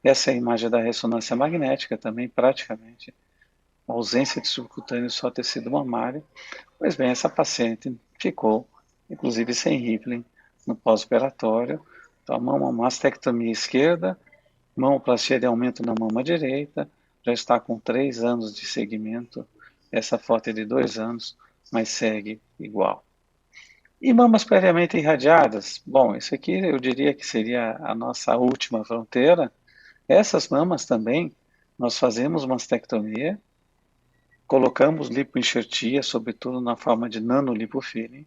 Essa é a imagem da ressonância magnética também, praticamente, a ausência de subcutâneo, só tecido mamário. Pois bem, essa paciente ficou, inclusive sem Rippling, no pós-operatório. Então, a mastectomia esquerda, mamoplastia de aumento na mama direita, já está com 3 anos de segmento. Essa foto é de 2 anos, mas segue igual. E mamas previamente irradiadas? Bom, isso aqui eu diria que seria a nossa última fronteira. Essas mamas também, nós fazemos mastectomia, colocamos lipoenxertia, sobretudo na forma de nanolipofilling,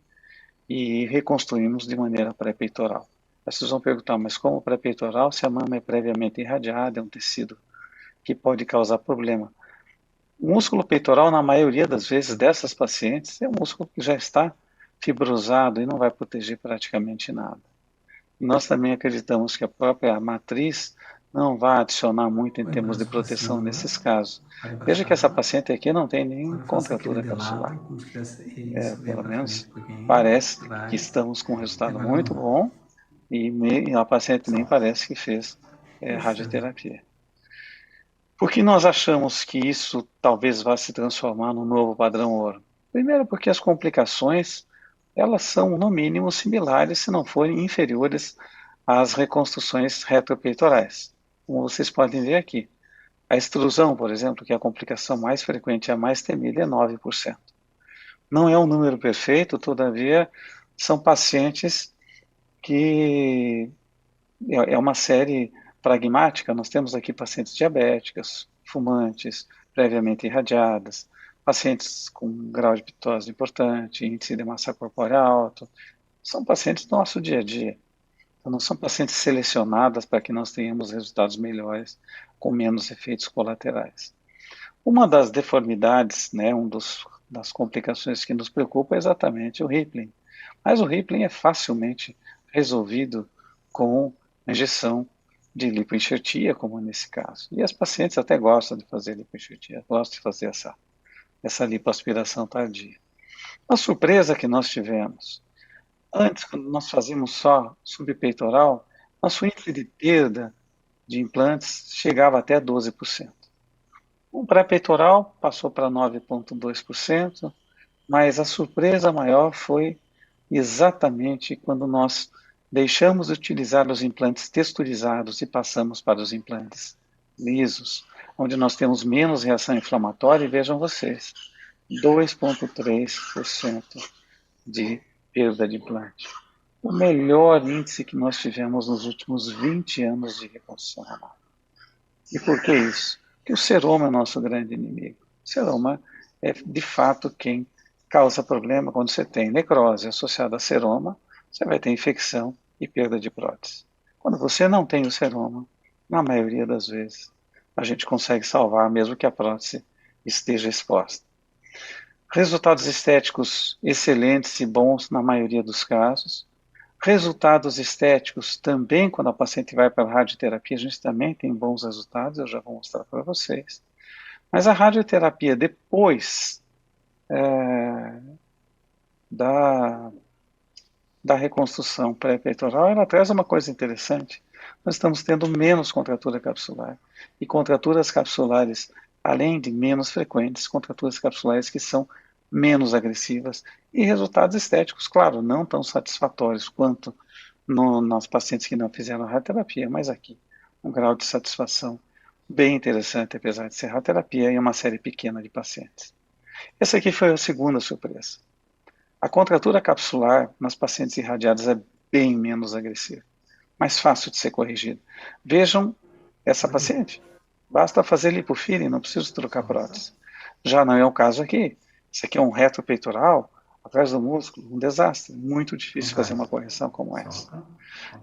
e reconstruímos de maneira pré-peitoral. Vocês vão perguntar, mas como pré-peitoral, se a mama é previamente irradiada, é um tecido que pode causar problema? O músculo peitoral, na maioria das vezes dessas pacientes, é um músculo que já está fibrosado e não vai proteger praticamente nada. Nós também acreditamos que a própria matriz não vai adicionar muito em Põe o termos de braço para proteção cima agora. nesses casos. Olha para Veja que essa cá. paciente aqui não tem nem Agora faça aquele contratura de capsular. lado, como se tivesse isso. Venha Pelo para frente menos um pouquinho. parece que Atrás. estamos com um resultado muito Devagar. bom e a paciente nem Solta. parece que fez Isso. radioterapia. Por que nós achamos que isso talvez vá se transformar num novo padrão ouro? Primeiro, porque as complicações elas são no mínimo similares, se não forem inferiores às reconstruções retropeitorais. Como vocês podem ver aqui, a extrusão, por exemplo, que é a complicação mais frequente e a mais temida, é 9%. Não é um número perfeito, todavia, são pacientes que é uma série pragmática. Nós temos aqui pacientes diabéticas, fumantes, previamente irradiadas, pacientes com grau de pitose importante, índice de massa corpórea alto. São pacientes do nosso dia a dia. Então, não são pacientes selecionadas para que nós tenhamos resultados melhores, com menos efeitos colaterais. Uma das deformidades, né, das complicações que nos preocupa é exatamente o Rippling. Mas o Rippling é facilmente resolvido com injeção de lipoenxertia, como nesse caso. E as pacientes até gostam de fazer lipoenxertia, gostam de fazer essa lipoaspiração tardia. A surpresa que nós tivemos, antes, quando nós fazíamos só subpeitoral, nosso índice de perda de implantes chegava até 12%. O pré-peitoral passou para 9,2%, mas a surpresa maior foi exatamente quando nós deixamos de utilizar os implantes texturizados e passamos para os implantes lisos, onde nós temos menos reação inflamatória, e vejam vocês, 2,3% de perda de implante. O melhor índice que nós tivemos nos últimos 20 anos de reconstrução renal. E por que isso? Porque o seroma é o nosso grande inimigo. O seroma é, de fato, quem causa problema quando você tem necrose associada a seroma, você vai ter infecção e perda de prótese. Quando você não tem o seroma, na maioria das vezes, a gente consegue salvar mesmo que a prótese esteja exposta. Resultados estéticos excelentes e bons na maioria dos casos. Resultados estéticos também, quando a paciente vai para a radioterapia, a gente também tem bons resultados, eu já vou mostrar para vocês. Mas a radioterapia depois da, da reconstrução pré-peitoral, ela traz uma coisa interessante. Nós estamos tendo menos contratura capsular. E contraturas capsulares, além de menos frequentes, contraturas capsulares que são menos agressivas e resultados estéticos, claro, não tão satisfatórios quanto nos pacientes que não fizeram radioterapia, mas aqui um grau de satisfação bem interessante, apesar de ser radioterapia em uma série pequena de pacientes. Essa aqui foi a segunda surpresa. A contratura capsular nas pacientes irradiadas é bem menos agressiva, mais fácil de ser corrigida. Vejam essa Oi. paciente. Basta fazer lipofilling, não preciso trocar Solta. prótese. Já não é o caso aqui. Isso aqui é um retropeitoral, atrás do músculo, um desastre. Muito difícil fazer uma Atrás. correção como essa. Solta.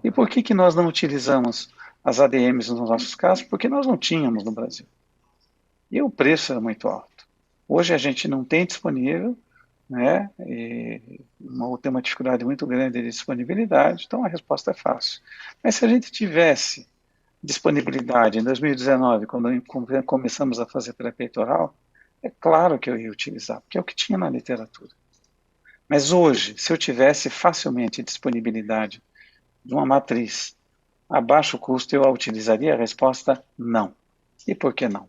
E Solta. por que nós não utilizamos as ADMs nos nossos casos? Porque nós não tínhamos no Brasil. E o preço era muito alto. Hoje a gente não tem disponível, né? E tem uma dificuldade muito grande de disponibilidade, então a resposta é fácil. Mas se a gente tivesse disponibilidade em 2019, quando começamos a fazer pré-peitoral, é claro que eu ia utilizar, porque é o que tinha na literatura. Mas hoje, se eu tivesse facilmente disponibilidade de uma matriz a baixo custo eu a utilizaria? A resposta, não. E por que não?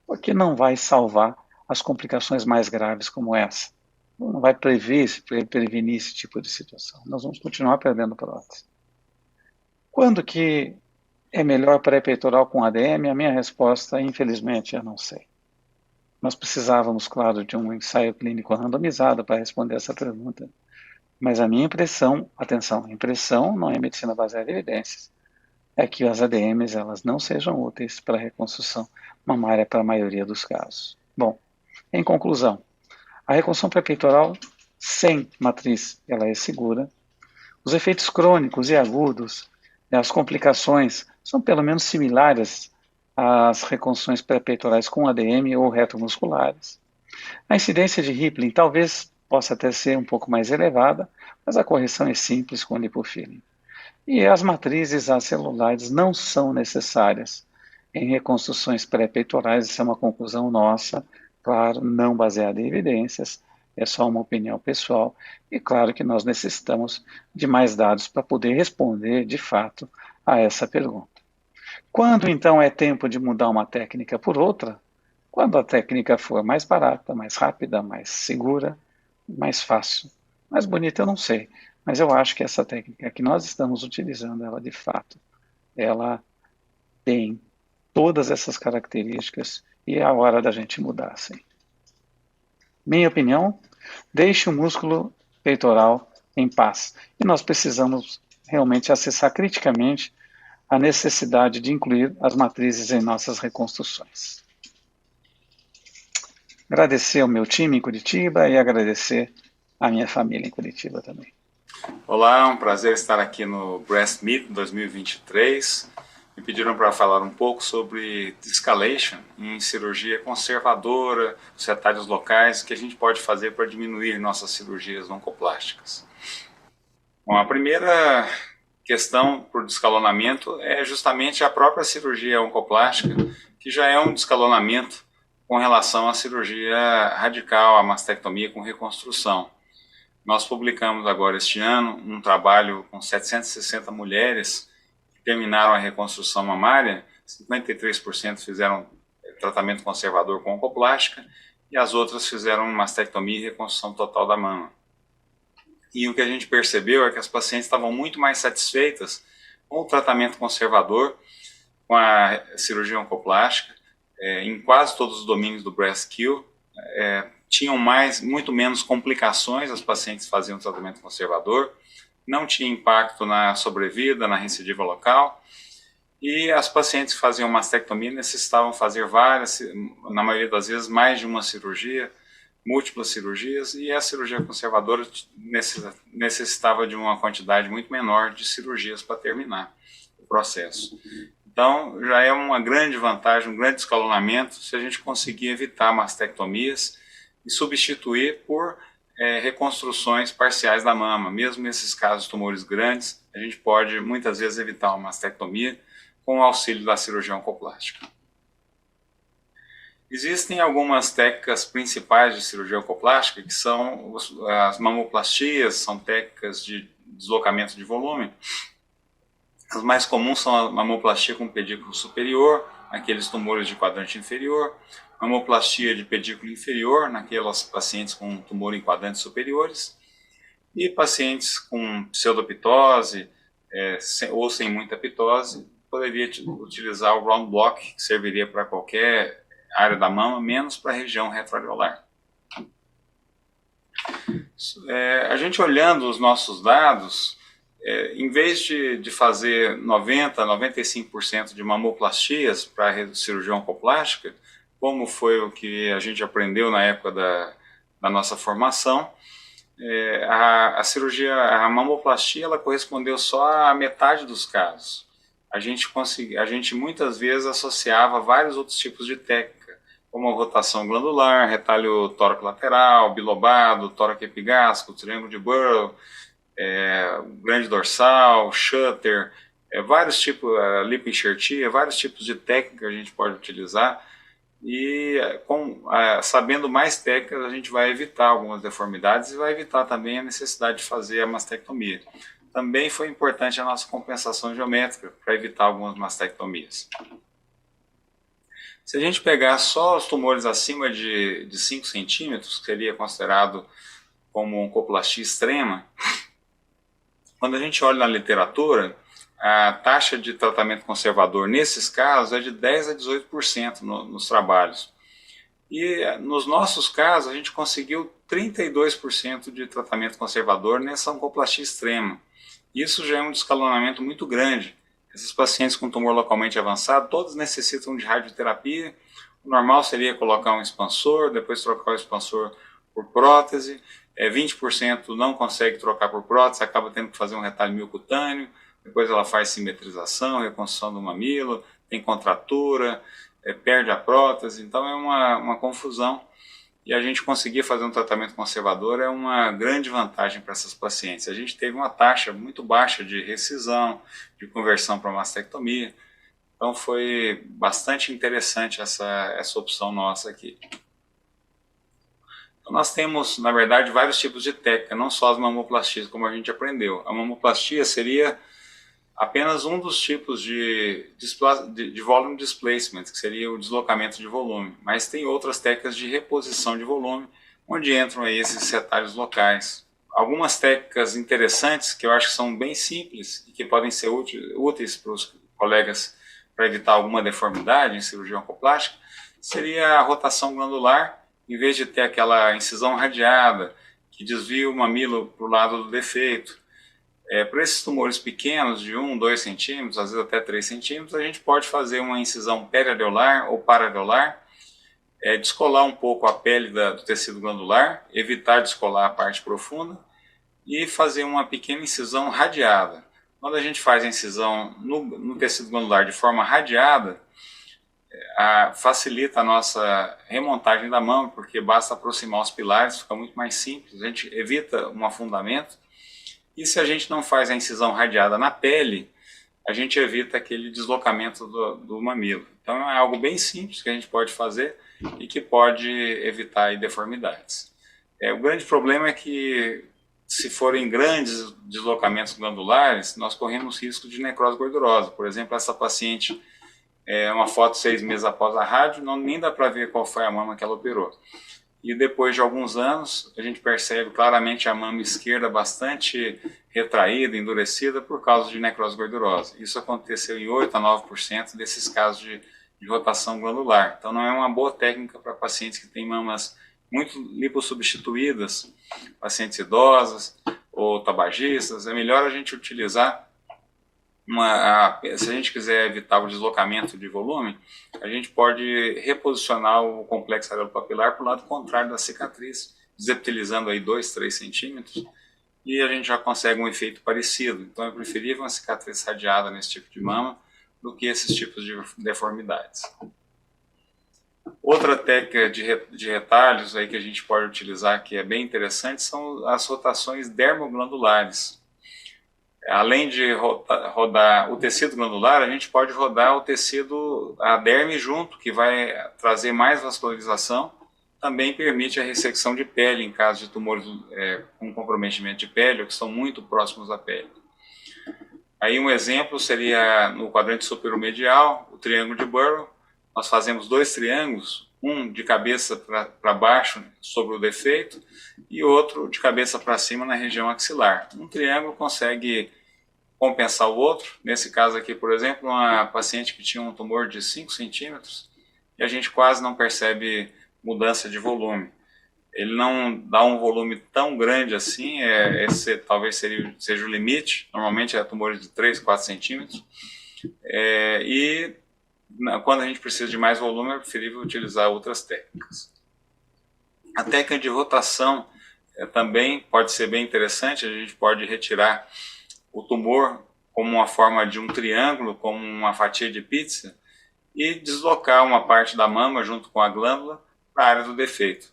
Porque não vai salvar as complicações mais graves como essa. Não vai prevenir esse tipo de situação. Nós vamos continuar perdendo prótese. Quando que é melhor pré-peitoral com ADM? A minha resposta, infelizmente, eu não sei. Nós precisávamos, claro, de um ensaio clínico randomizado para responder essa pergunta. Mas a minha impressão, atenção, impressão não é medicina baseada em evidências, é que as ADMs elas não sejam úteis para a reconstrução mamária para a maioria dos casos. Bom, em conclusão, a reconstrução pré-peitoral sem matriz ela é segura. Os efeitos crônicos e agudos, as complicações, são pelo menos similares às reconstruções pré-peitorais com ADM ou retromusculares. A incidência de Rippling talvez possa até ser um pouco mais elevada, mas a correção é simples com lipofilling. E as matrizes acelulares não são necessárias em reconstruções pré-peitorais, isso é uma conclusão nossa, claro, não baseada em evidências, é só uma opinião pessoal, e claro que nós necessitamos de mais dados para poder responder, de fato, a essa pergunta. Quando, então, é tempo de mudar uma técnica por outra? Quando a técnica for mais barata, mais rápida, mais segura, mais fácil. Mais bonita eu não sei, mas eu acho que essa técnica que nós estamos utilizando, ela de fato, ela tem todas essas características e é a hora da gente mudar, sim. Minha opinião, deixe o músculo peitoral em paz. E nós precisamos realmente acessar criticamente a necessidade de incluir as matrizes em nossas reconstruções. Agradecer ao meu time em Curitiba e agradecer à minha família em Curitiba também. Olá, é um prazer estar aqui no Breast Meet 2023. Me pediram para falar um pouco sobre de-escalation em cirurgia conservadora, os retalhos locais, que a gente pode fazer para diminuir nossas cirurgias oncoplásticas. Bom, a primeira questão para o descalonamento é justamente a própria cirurgia oncoplástica, que já é um descalonamento com relação à cirurgia radical, a mastectomia com reconstrução. Nós publicamos agora este ano um trabalho com 760 mulheres que terminaram a reconstrução mamária, 53% fizeram tratamento conservador com oncoplástica e as outras fizeram mastectomia e reconstrução total da mama. E o que a gente percebeu é que as pacientes estavam muito mais satisfeitas com o tratamento conservador, com a cirurgia oncoplástica, em quase todos os domínios do breast kill, tinham muito menos complicações, as pacientes faziam tratamento conservador, não tinha impacto na sobrevida, na recidiva local, e as pacientes que faziam mastectomia necessitavam fazer várias, na maioria das vezes, mais de uma cirurgia, múltiplas cirurgias, e a cirurgia conservadora necessitava de uma quantidade muito menor de cirurgias para terminar o processo. Então, já é uma grande vantagem, um grande escalonamento se a gente conseguir evitar mastectomias e substituir por reconstruções parciais da mama. Mesmo nesses casos de tumores grandes, a gente pode muitas vezes evitar uma mastectomia com o auxílio da cirurgia oncoplástica. Existem algumas técnicas principais de cirurgia oncoplástica, que são as mamoplastias, são técnicas de deslocamento de volume. As mais comuns são a mamoplastia com pedículo superior, aqueles tumores de quadrante inferior, mamoplastia de pedículo inferior, naquelas pacientes com tumor em quadrantes superiores, e pacientes com pseudopitose ou sem muita pitose, poderia utilizar o round block, que serviria para qualquer área da mama, menos para a região retroalveolar. A gente olhando os nossos dados, em vez de fazer 90%, 95% de mamoplastias para cirurgia oncoplástica, como foi o que a gente aprendeu na época da nossa formação, a mamoplastia ela correspondeu só à metade dos casos. A gente muitas vezes associava vários outros tipos de técnica, como a rotação glandular, retalho tóraco-lateral, bilobado, tóraco epigástrico, triângulo de Burrow, grande dorsal, shutter, vários tipos, lipoenxertia, vários tipos de técnica a gente pode utilizar e sabendo mais técnicas a gente vai evitar algumas deformidades e vai evitar também a necessidade de fazer a mastectomia. também foi importante a nossa compensação geométrica para evitar algumas mastectomias. Se a gente pegar só os tumores acima de 5 centímetros, que seria considerado como oncoplastia extrema, quando a gente olha na literatura, a taxa de tratamento conservador nesses casos é de 10 a 18% nos trabalhos. E nos nossos casos, a gente conseguiu 32% de tratamento conservador nessa oncoplastia extrema. Isso já é um descalonamento muito grande. Esses pacientes com tumor localmente avançado, todos necessitam de radioterapia. O normal seria colocar um expansor, depois trocar o expansor por prótese. 20% não consegue trocar por prótese, acaba tendo que fazer um retalho miocutâneo. Depois ela faz simetrização, reconstrução do mamilo, tem contratura, perde a prótese. Então é uma confusão. E a gente conseguir fazer um tratamento conservador é uma grande vantagem para essas pacientes. A gente teve uma taxa muito baixa de recisão, de conversão para mastectomia. Então foi bastante interessante essa opção nossa aqui. Então nós temos, na verdade, vários tipos de técnica, não só as mamoplastias, como a gente aprendeu. A mamoplastia seria apenas um dos tipos de volume displacement, que seria o deslocamento de volume. Mas tem outras técnicas de reposição de volume, onde entram aí esses retalhos locais. Algumas técnicas interessantes, que eu acho que são bem simples e que podem ser úteis para os colegas para evitar alguma deformidade em cirurgia oncoplástica, seria a rotação glandular, em vez de ter aquela incisão radiada, que desvia o mamilo para o lado do defeito. Para esses tumores pequenos, de 1, 2 centímetros, às vezes até 3 centímetros, a gente pode fazer uma incisão periareolar ou parareolar, descolar um pouco a pele do tecido glandular, evitar descolar a parte profunda e fazer uma pequena incisão radiada. Quando a gente faz a incisão no tecido glandular de forma radiada, facilita a nossa remontagem da mama, porque basta aproximar os pilares, fica muito mais simples, a gente evita um afundamento. E se a gente não faz a incisão radiada na pele, a gente evita aquele deslocamento do mamilo. Então é algo bem simples que a gente pode fazer e que pode evitar aí deformidades. O grande problema é que, se forem grandes deslocamentos glandulares, nós corremos risco de necrose gordurosa. Por exemplo, essa paciente, uma foto 6 meses após a rádio, nem dá para ver qual foi a mama que ela operou. E depois de alguns anos, a gente percebe claramente a mama esquerda bastante retraída, endurecida, por causa de necrose gordurosa. Isso aconteceu em 8 a 9% desses casos de rotação glandular. Então não é uma boa técnica para pacientes que têm mamas muito lipossubstituídas, pacientes idosas ou tabagistas. É melhor a gente utilizar se a gente quiser evitar o deslocamento de volume, a gente pode reposicionar o complexo areopapilar para o lado contrário da cicatriz, desepitelizando aí 2, 3 centímetros, e a gente já consegue um efeito parecido. Então é preferível uma cicatriz radiada nesse tipo de mama do que esses tipos de deformidades. Outra técnica de retalhos aí que a gente pode utilizar, que é bem interessante, são as rotações dermoglandulares. Além de rodar o tecido glandular, a gente pode rodar o tecido, a derme junto, que vai trazer mais vascularização. Também permite a ressecção de pele em caso de tumores com comprometimento de pele ou que estão muito próximos à pele. Aí um exemplo seria no quadrante superomedial, o triângulo de Burrow. Nós fazemos 2 triângulos, um de cabeça para baixo sobre o defeito e outro de cabeça para cima na região axilar. Um triângulo consegue compensar o outro. Nesse caso aqui, por exemplo, uma paciente que tinha um tumor de 5 centímetros e a gente quase não percebe mudança de volume. Ele não dá um volume tão grande assim, esse talvez seja o limite. Normalmente é tumores de 3, 4 centímetros. E quando a gente precisa de mais volume, é preferível utilizar outras técnicas. A técnica de rotação também pode ser bem interessante. A gente pode retirar o tumor como uma forma de um triângulo, como uma fatia de pizza, e deslocar uma parte da mama junto com a glândula para a área do defeito.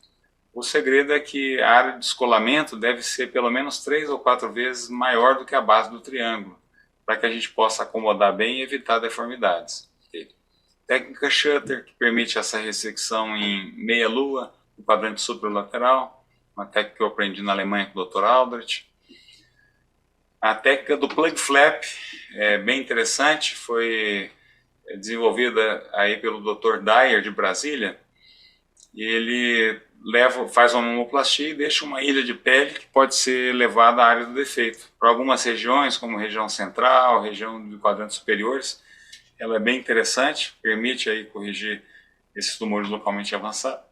O segredo é que a área de descolamento deve ser pelo menos 3 ou 4 vezes maior do que a base do triângulo, para que a gente possa acomodar bem e evitar deformidades. Técnica Shutter, que permite essa ressecção em meia-lua, no quadrante superolateral, uma técnica que eu aprendi na Alemanha com o Dr. Aldrich. A técnica do plug flap é bem interessante, foi desenvolvida aí pelo Dr. Dyer de Brasília, e ele faz uma mamoplastia e deixa uma ilha de pele que pode ser levada à área do defeito. Para algumas regiões, como região central, região de quadrantes superiores, ela é bem interessante, permite aí corrigir esses tumores localmente avançados,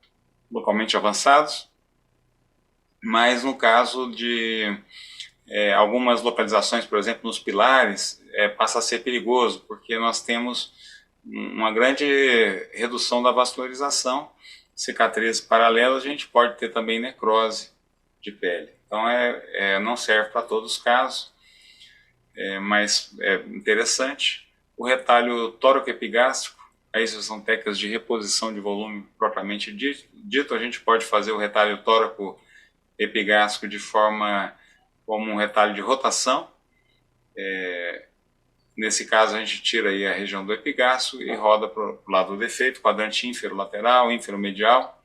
mas no caso de algumas localizações, por exemplo, nos pilares, passa a ser perigoso, porque nós temos uma grande redução da vascularização, cicatrizes paralelas, a gente pode ter também necrose de pele. Então não serve para todos os casos, mas é interessante. O retalho tóraco-epigástrico, aí são técnicas de reposição de volume propriamente dito. A gente pode fazer o retalho tóraco-epigástrico de forma como um retalho de rotação. Nesse caso, a gente tira aí a região do epigastro e roda para o lado do defeito, quadrante ínfero-lateral, ínfero-medial.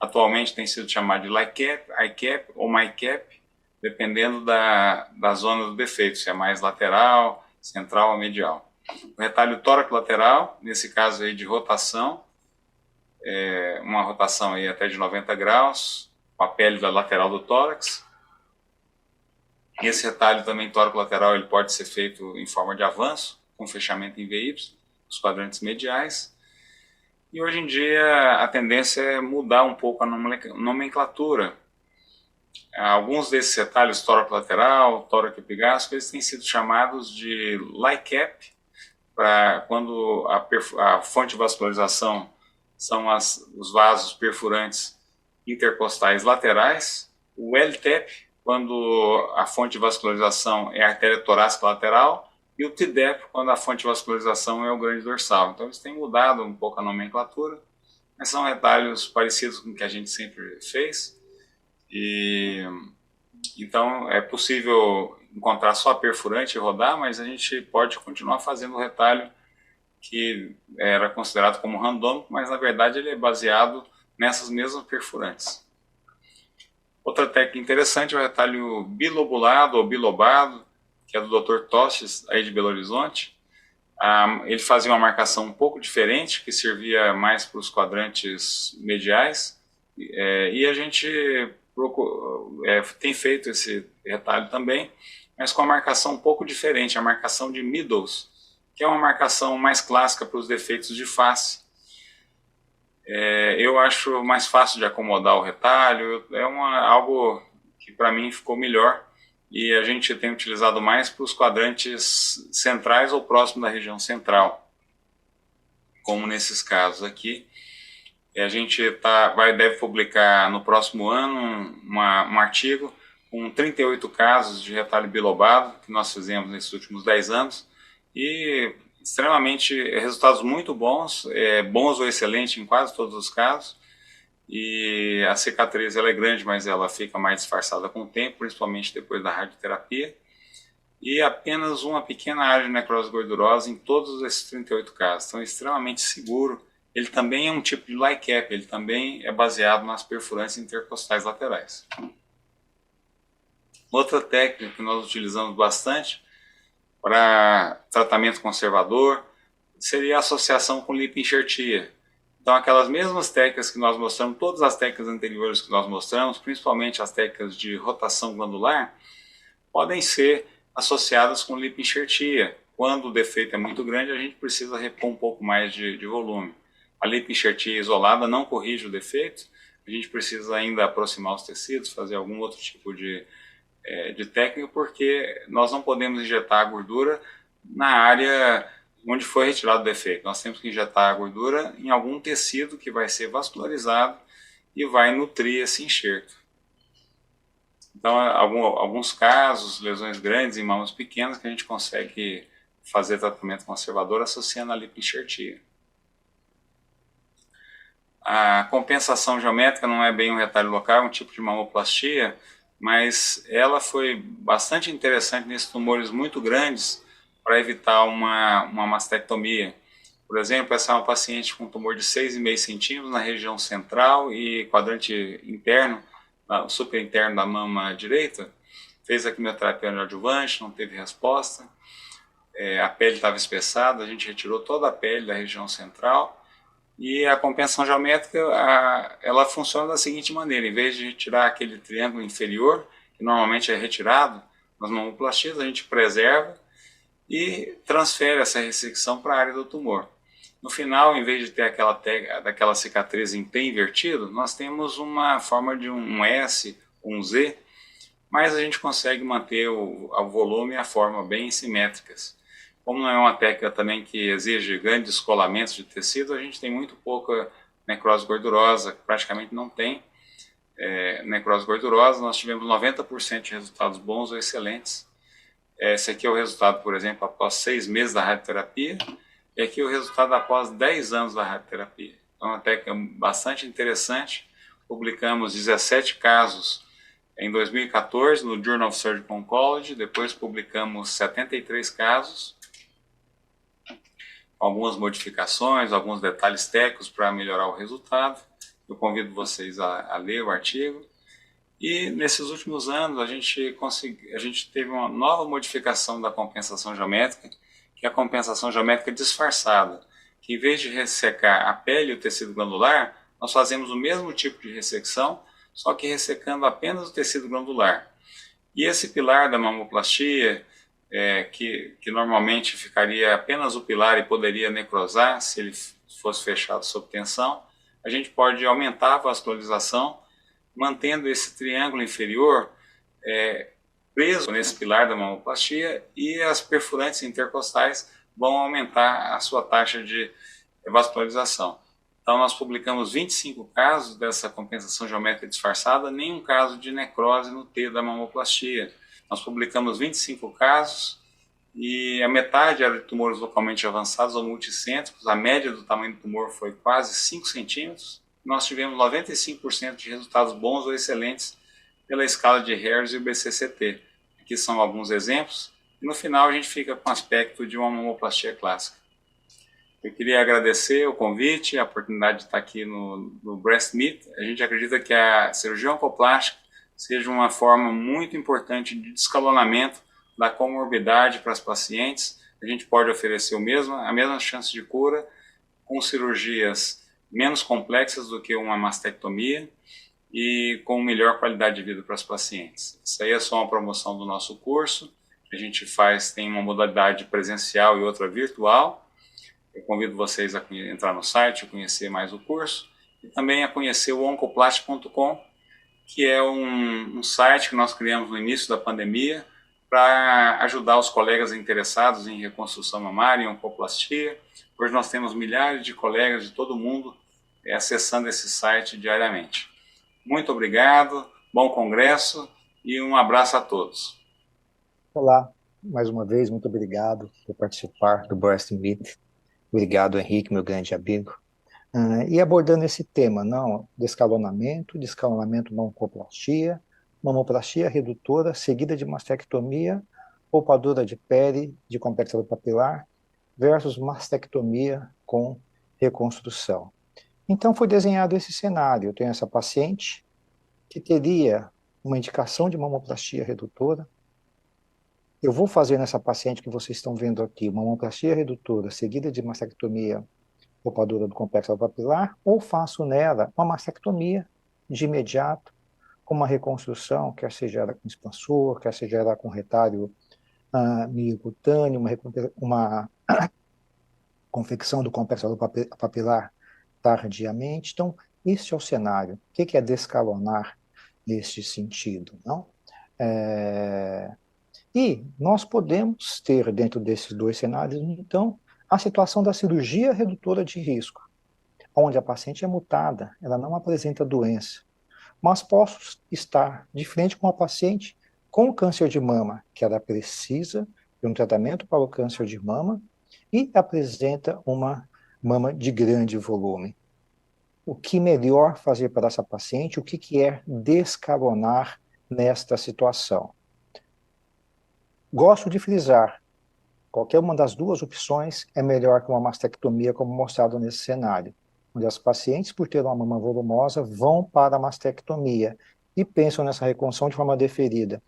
Atualmente tem sido chamado de LICAP, ICAP ou MICAP, dependendo da zona do defeito, se é mais lateral, central ou medial. O retalho tóraco-lateral, nesse caso aí de rotação, uma rotação aí até de 90 graus, com a pele da lateral do tórax. Esse retalho também tóraco-lateral ele pode ser feito em forma de avanço, com fechamento em VY, os quadrantes mediais. E hoje em dia a tendência é mudar um pouco a nomenclatura. Alguns desses retalhos tóraco-lateral, tóraco-epigástrico, eles têm sido chamados de LICAP, para quando a fonte de vascularização são os vasos perfurantes intercostais laterais. O LTEP, quando a fonte de vascularização é a artéria torácica lateral, e o TDEP, quando a fonte de vascularização é o grande dorsal. Então eles têm mudado um pouco a nomenclatura, mas são retalhos parecidos com o que a gente sempre fez. Então é possível encontrar só perfurante e rodar, mas a gente pode continuar fazendo o retalho que era considerado como randômico, mas na verdade ele é baseado nessas mesmas perfurantes. Outra técnica interessante é o retalho bilobulado ou bilobado, que é do Dr. Tostes, aí de Belo Horizonte. Ele fazia uma marcação um pouco diferente, que servia mais para os quadrantes mediais, e a gente tem feito esse retalho também, mas com a marcação um pouco diferente, a marcação de middles, que é uma marcação mais clássica para os defeitos de face. Eu acho mais fácil de acomodar o retalho, algo que para mim ficou melhor, e a gente tem utilizado mais para os quadrantes centrais ou próximos da região central, como nesses casos aqui. A gente deve publicar no próximo ano um artigo com 38 casos de retalho bilobado que nós fizemos nesses últimos 10 anos, e resultados muito bons, bons ou excelentes em quase todos os casos. E a cicatriz ela é grande, mas ela fica mais disfarçada com o tempo, principalmente depois da radioterapia. E apenas uma pequena área de necrose gordurosa em todos esses 38 casos. Então é extremamente seguro. Ele também é um tipo de LICAP, ele também é baseado nas perfurantes intercostais laterais. Outra técnica que nós utilizamos bastante para tratamento conservador seria a associação com lipoenxertia. Então aquelas mesmas técnicas que nós mostramos, todas as técnicas anteriores que nós mostramos, principalmente as técnicas de rotação glandular, podem ser associadas com lipoenxertia. Quando o defeito é muito grande, a gente precisa repor um pouco mais de volume. A lipoenxertia isolada não corrige o defeito, a gente precisa ainda aproximar os tecidos, fazer algum outro tipo de técnica, porque nós não podemos injetar a gordura na área onde foi retirado o defeito. Nós temos que injetar a gordura em algum tecido que vai ser vascularizado e vai nutrir esse enxerto. Então, alguns casos, lesões grandes em mamas pequenas, que a gente consegue fazer tratamento conservador associando a lipoenxertia. A compensação geométrica não é bem um retalho local, é um tipo de mamoplastia, mas ela foi bastante interessante nesses tumores muito grandes para evitar uma mastectomia. Por exemplo, essa é uma paciente com tumor de 6,5 centímetros na região central e quadrante interno, superinterno da mama direita, fez a quimioterapia neoadjuvante, não teve resposta, a pele estava espessada, a gente retirou toda a pele da região central, e a compensação geométrica, ela funciona da seguinte maneira: em vez de retirar aquele triângulo inferior, que normalmente é retirado nas mamoplastias, a gente preserva e transfere essa ressecção para a área do tumor. No final, em vez de ter daquela cicatriz em P invertido, nós temos uma forma de um S, um Z, mas a gente consegue manter o volume e a forma bem simétricas. Como não é uma técnica também que exige grandes descolamentos de tecido, a gente tem muito pouca necrose gordurosa, praticamente não tem necrose gordurosa. Nós tivemos 90% de resultados bons ou excelentes. Esse aqui é o resultado, por exemplo, após 6 meses da radioterapia, e aqui é o resultado após 10 anos da radioterapia. É uma técnica bastante interessante. Publicamos 17 casos em 2014 no Journal of Surgical Oncology, depois publicamos 73 casos, algumas modificações, alguns detalhes técnicos para melhorar o resultado. Eu convido vocês a ler o artigo. E nesses últimos anos a gente teve uma nova modificação da compensação geométrica, que é a compensação geométrica disfarçada, que em vez de ressecar a pele e o tecido glandular, nós fazemos o mesmo tipo de ressecção, só que ressecando apenas o tecido glandular. E esse pilar da mamoplastia, que normalmente ficaria apenas o pilar e poderia necrosar se ele fosse fechado sob tensão, a gente pode aumentar a vascularização, mantendo esse triângulo inferior preso nesse pilar da mamoplastia, e as perfurantes intercostais vão aumentar a sua taxa de vascularização. Então nós publicamos 25 casos dessa compensação geométrica disfarçada, nenhum caso de necrose no T da mamoplastia. Nós publicamos 25 casos e a metade era de tumores localmente avançados ou multicêntricos. A média do tamanho do tumor foi quase 5 centímetros. Nós tivemos 95% de resultados bons ou excelentes pela escala de Harris e o BCCT. Aqui são alguns exemplos. E no final a gente fica com o aspecto de uma mamoplastia clássica. Eu queria agradecer o convite, a oportunidade de estar aqui no Breast Meet. A gente acredita que a cirurgia oncoplástica seja uma forma muito importante de descalonamento da comorbidade para as pacientes. A gente pode oferecer a mesma chance de cura com cirurgias menos complexas do que uma mastectomia e com melhor qualidade de vida para as pacientes. Isso aí é só uma promoção do nosso curso. A gente tem uma modalidade presencial e outra virtual. Eu convido vocês a entrar no site, a conhecer mais o curso, e também a conhecer o oncoplast.com, que é um site que nós criamos no início da pandemia para ajudar os colegas interessados em reconstrução mamária e oncoplastia. Hoje nós temos milhares de colegas de todo mundo acessando esse site diariamente. Muito obrigado, bom congresso e um abraço a todos. Olá, mais uma vez, muito obrigado por participar do Breast Meet. Obrigado, Henrique, meu grande amigo. E abordando esse tema, descalonamento na oncoplastia, mamoplastia redutora seguida de mastectomia, poupadura de pele de complexo papilar versus mastectomia com reconstrução. Então foi desenhado esse cenário. Eu tenho essa paciente que teria uma indicação de mamoplastia redutora. Eu vou fazer nessa paciente que vocês estão vendo aqui uma mamoplastia redutora seguida de mastectomia poupadura do complexo papilar, ou faço nela uma mastectomia de imediato, com uma reconstrução, quer seja ela com expansor, quer seja ela com retalho miocutâneo, uma confecção do complexo papilar tardiamente. Então, esse é o cenário. O que é descalonar neste sentido? Não? E nós podemos ter, dentro desses dois cenários, então, a situação da cirurgia redutora de risco, onde a paciente é mutada, ela não apresenta doença, mas posso estar de frente com uma paciente com câncer de mama, que ela precisa de um tratamento para o câncer de mama e apresenta uma mama de grande volume. O que melhor fazer para essa paciente? O que é descalonar nesta situação? Gosto de frisar, qualquer uma das duas opções é melhor que uma mastectomia, como mostrado nesse cenário, onde as pacientes, por ter uma mama volumosa, vão para a mastectomia e pensam nessa reconstrução de forma deferida.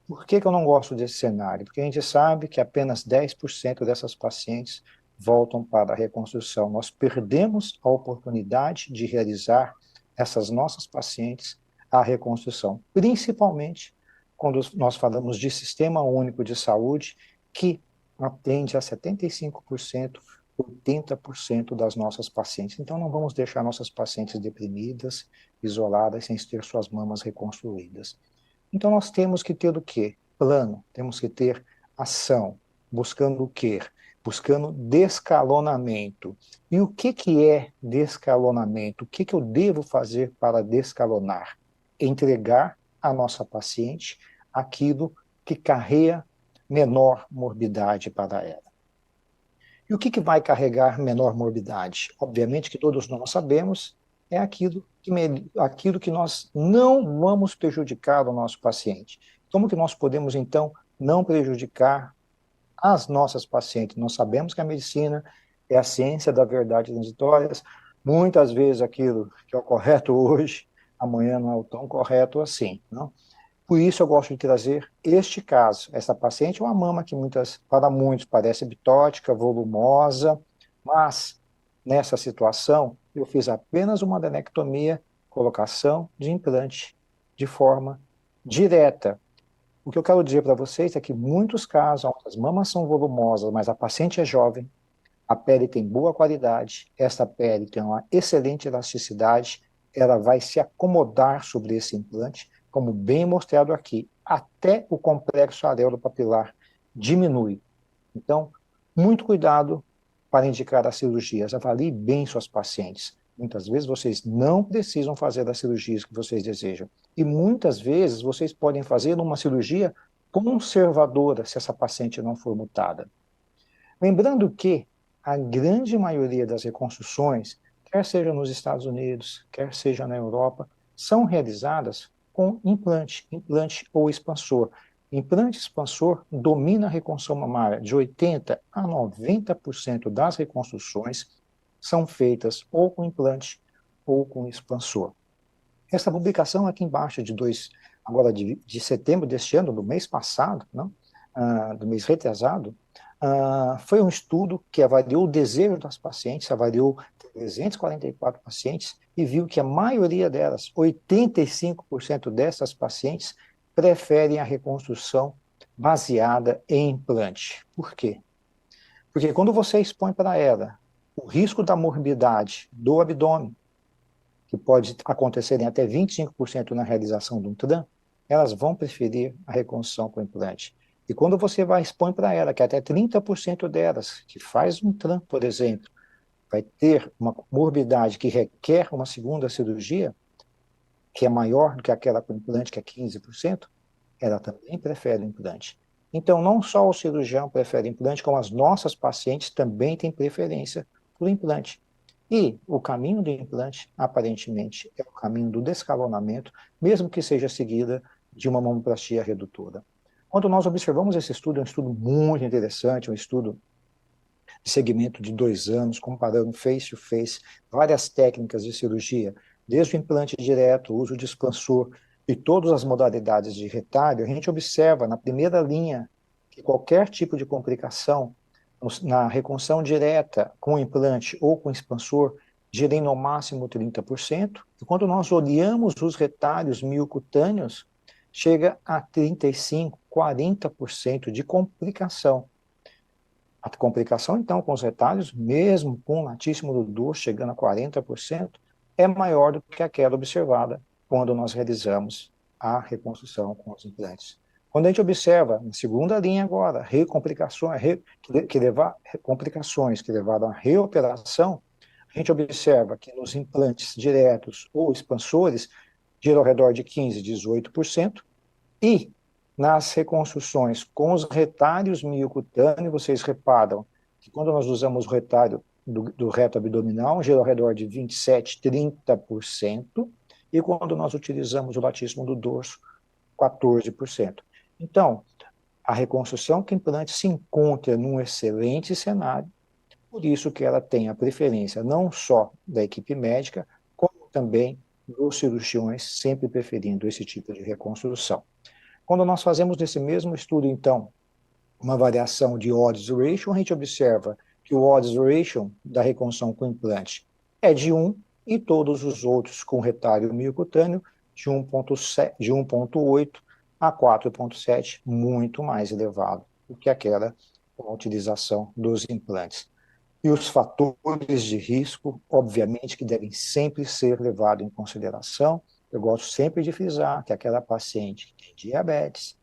Por que que eu não gosto desse cenário? Porque a gente sabe que apenas 10% dessas pacientes voltam para a reconstrução. Nós perdemos a oportunidade de realizar essas nossas pacientes a reconstrução, principalmente quando nós falamos de Sistema Único de Saúde, que atende a 75%, 80% das nossas pacientes. Então, não vamos deixar nossas pacientes deprimidas, isoladas, sem ter suas mamas reconstruídas. Então, nós temos que ter o quê? Plano, temos que ter ação, buscando o quê? Buscando descalonamento. E o que é descalonamento? O que eu devo fazer para descalonar? Entregar à nossa paciente aquilo que carrega menor morbidade para ela. E o que vai carregar menor morbidade? Obviamente que todos nós sabemos, é aquilo que nós não vamos prejudicar o nosso paciente. Como que nós podemos, então, não prejudicar as nossas pacientes? Nós sabemos que a medicina é a ciência da verdade transitórias. Muitas vezes aquilo que é o correto hoje, amanhã não é o tão correto assim, não? Por isso eu gosto de trazer este caso. Essa paciente é uma mama que para muitos parece bitótica, volumosa, mas nessa situação eu fiz apenas uma adenectomia, colocação de implante de forma direta. O que eu quero dizer para vocês é que em muitos casos, onde as mamas são volumosas, mas a paciente é jovem, a pele tem boa qualidade, essa pele tem uma excelente elasticidade, ela vai se acomodar sobre esse implante, como bem mostrado aqui, até o complexo areolo-papilar diminui. Então, muito cuidado para indicar as cirurgias, avalie bem suas pacientes. Muitas vezes vocês não precisam fazer as cirurgias que vocês desejam. E muitas vezes vocês podem fazer uma cirurgia conservadora se essa paciente não for mutada. Lembrando que a grande maioria das reconstruções, quer seja nos Estados Unidos, quer seja na Europa, são realizadas com implante ou expansor. Implante expansor domina a reconstrução mamária. De 80% a 90% das reconstruções são feitas ou com implante ou com expansor. Essa publicação aqui embaixo agora de setembro deste ano, do mês passado, não? Do mês retrasado, foi um estudo que avaliou o desejo das pacientes, avaliou 344 pacientes e viu que a maioria delas, 85% dessas pacientes, preferem a reconstrução baseada em implante. Por quê? Porque quando você expõe para ela o risco da morbidade do abdômen, que pode acontecer em até 25% na realização de um TRAN, elas vão preferir a reconstrução com implante. E quando você vai expõe para ela que até 30% delas, que faz um TRAN, por exemplo, vai ter uma morbidade que requer uma segunda cirurgia, que é maior do que aquela com implante, que é 15%, ela também prefere o implante. Então, não só o cirurgião prefere implante, como as nossas pacientes também têm preferência por implante. E o caminho do implante, aparentemente, é o caminho do descalonamento, mesmo que seja seguida de uma mamoplastia redutora. Quando nós observamos esse estudo, é um estudo muito interessante, um estudo de segmento de 2 anos, comparando face-to-face, várias técnicas de cirurgia, desde o implante direto, o uso de expansor e todas as modalidades de retalho, a gente observa na primeira linha que qualquer tipo de complicação na reconstrução direta com implante ou com expansor gira em no máximo 30%, e quando nós olhamos os retalhos miocutâneos, chega a 35%, 40% de complicação. A complicação, então, com os retalhos, mesmo com o latíssimo do dorso chegando a 40%, é maior do que aquela observada quando nós realizamos a reconstrução com os implantes. Quando a gente observa, na segunda linha agora, complicações que levaram à reoperação, a gente observa que nos implantes diretos ou expansores, gira ao redor de 15%, 18%, e nas reconstruções com os retalhos miocutâneos, vocês reparam que quando nós usamos o retalho do reto abdominal, gira ao redor de 27%, 30%, e quando nós utilizamos o latíssimo do dorso, 14%. Então, a reconstrução com implante se encontra num excelente cenário, por isso que ela tem a preferência não só da equipe médica, como também dos cirurgiões, sempre preferindo esse tipo de reconstrução. Quando nós fazemos nesse mesmo estudo, então, uma variação de odds ratio, a gente observa que o odds ratio da reconstrução com implante é de 1 e todos os outros com retalho miocutâneo de 1,8 a 4,7, muito mais elevado do que aquela com a utilização dos implantes. E os fatores de risco, obviamente, que devem sempre ser levados em consideração. Eu gosto sempre de frisar que aquela paciente que tem diabetes,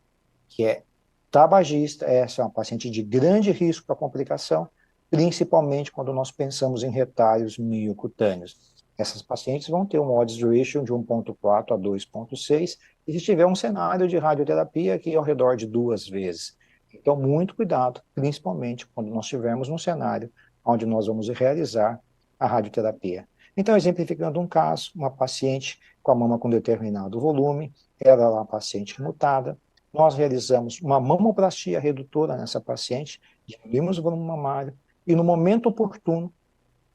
que é tabagista, essa é uma paciente de grande risco para complicação, principalmente quando nós pensamos em retalhos miocutâneos. Essas pacientes vão ter um odds ratio de 1,4 a 2,6, e se tiver um cenário de radioterapia aqui ao redor de 2 vezes. Então, muito cuidado, principalmente quando nós estivermos num cenário onde nós vamos realizar a radioterapia. Então, exemplificando um caso, uma paciente com a mama com determinado volume, ela é uma paciente mutada, nós realizamos uma mamoplastia redutora nessa paciente, diminuímos o volume mamário, e no momento oportuno,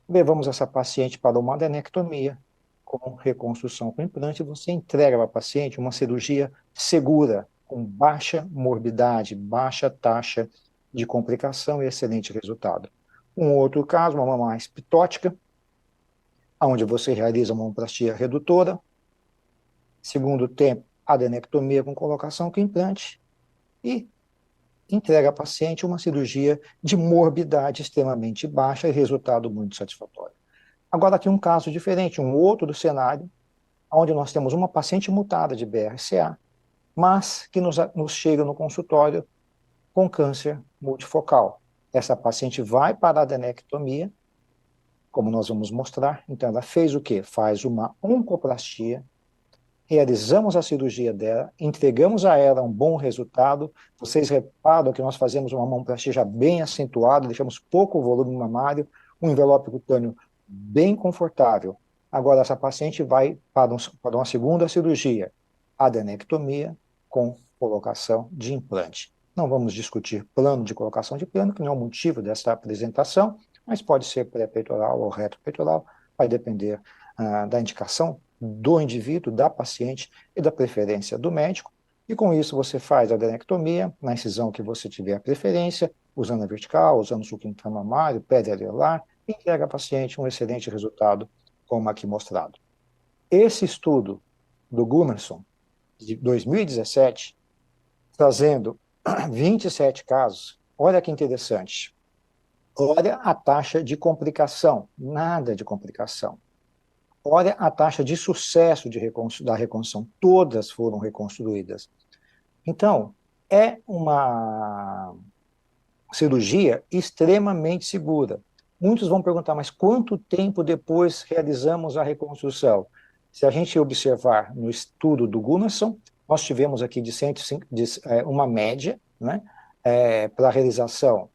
levamos essa paciente para uma adenectomia com reconstrução com implante, e você entrega para a paciente uma cirurgia segura, com baixa morbidade, baixa taxa de complicação e excelente resultado. Um outro caso, uma mama mais pitótica, onde você realiza uma mamoplastia redutora, segundo tempo, adenectomia com colocação com implante, e entrega à paciente uma cirurgia de morbidade extremamente baixa e resultado muito satisfatório. Agora aqui um caso diferente, um outro do cenário, onde nós temos uma paciente mutada de BRCA, mas que nos chega no consultório com câncer multifocal. Essa paciente vai para a adenectomia, como nós vamos mostrar. Então ela fez o quê? Faz uma oncoplastia, realizamos a cirurgia dela, entregamos a ela um bom resultado. Vocês reparam que nós fazemos uma mamoplastia já bem acentuada, deixamos pouco volume mamário, um envelope cutâneo bem confortável. Agora essa paciente vai para uma segunda cirurgia, adenectomia com colocação de implante. Não vamos discutir plano de colocação de plano, que não é o motivo dessa apresentação, mas pode ser pré-peitoral ou retropeitoral, vai depender da indicação do indivíduo, da paciente e da preferência do médico. E com isso você faz a adenectomia na incisão que você tiver a preferência, usando a vertical, usando o suco intramamário, pele areolar, e entrega ao paciente um excelente resultado, como aqui mostrado. Esse estudo do Gunnarsson, de 2017, trazendo 27 casos, olha que interessante. Olha a taxa de complicação, nada de complicação. Olha a taxa de sucesso da reconstrução, todas foram reconstruídas. Então, é uma cirurgia extremamente segura. Muitos vão perguntar, mas quanto tempo depois realizamos a reconstrução? Se a gente observar no estudo do Gunnarsson, nós tivemos aqui uma média, né, para a realização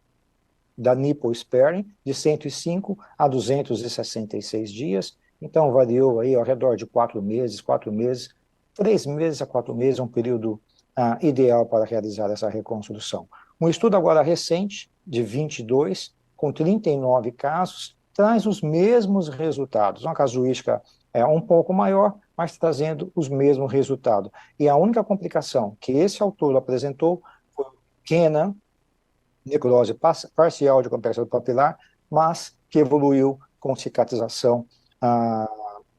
da nipple sparing de 105 a 266 dias, então variou aí ao redor de 4 meses, 3 meses a 4 meses, é um período ideal para realizar essa reconstrução. Um estudo agora recente, de 22, com 39 casos, traz os mesmos resultados, uma casuística um pouco maior, mas trazendo os mesmos resultados. E a única complicação que esse autor apresentou foi pequena necrose parcial de complexo papilar, mas que evoluiu com cicatrização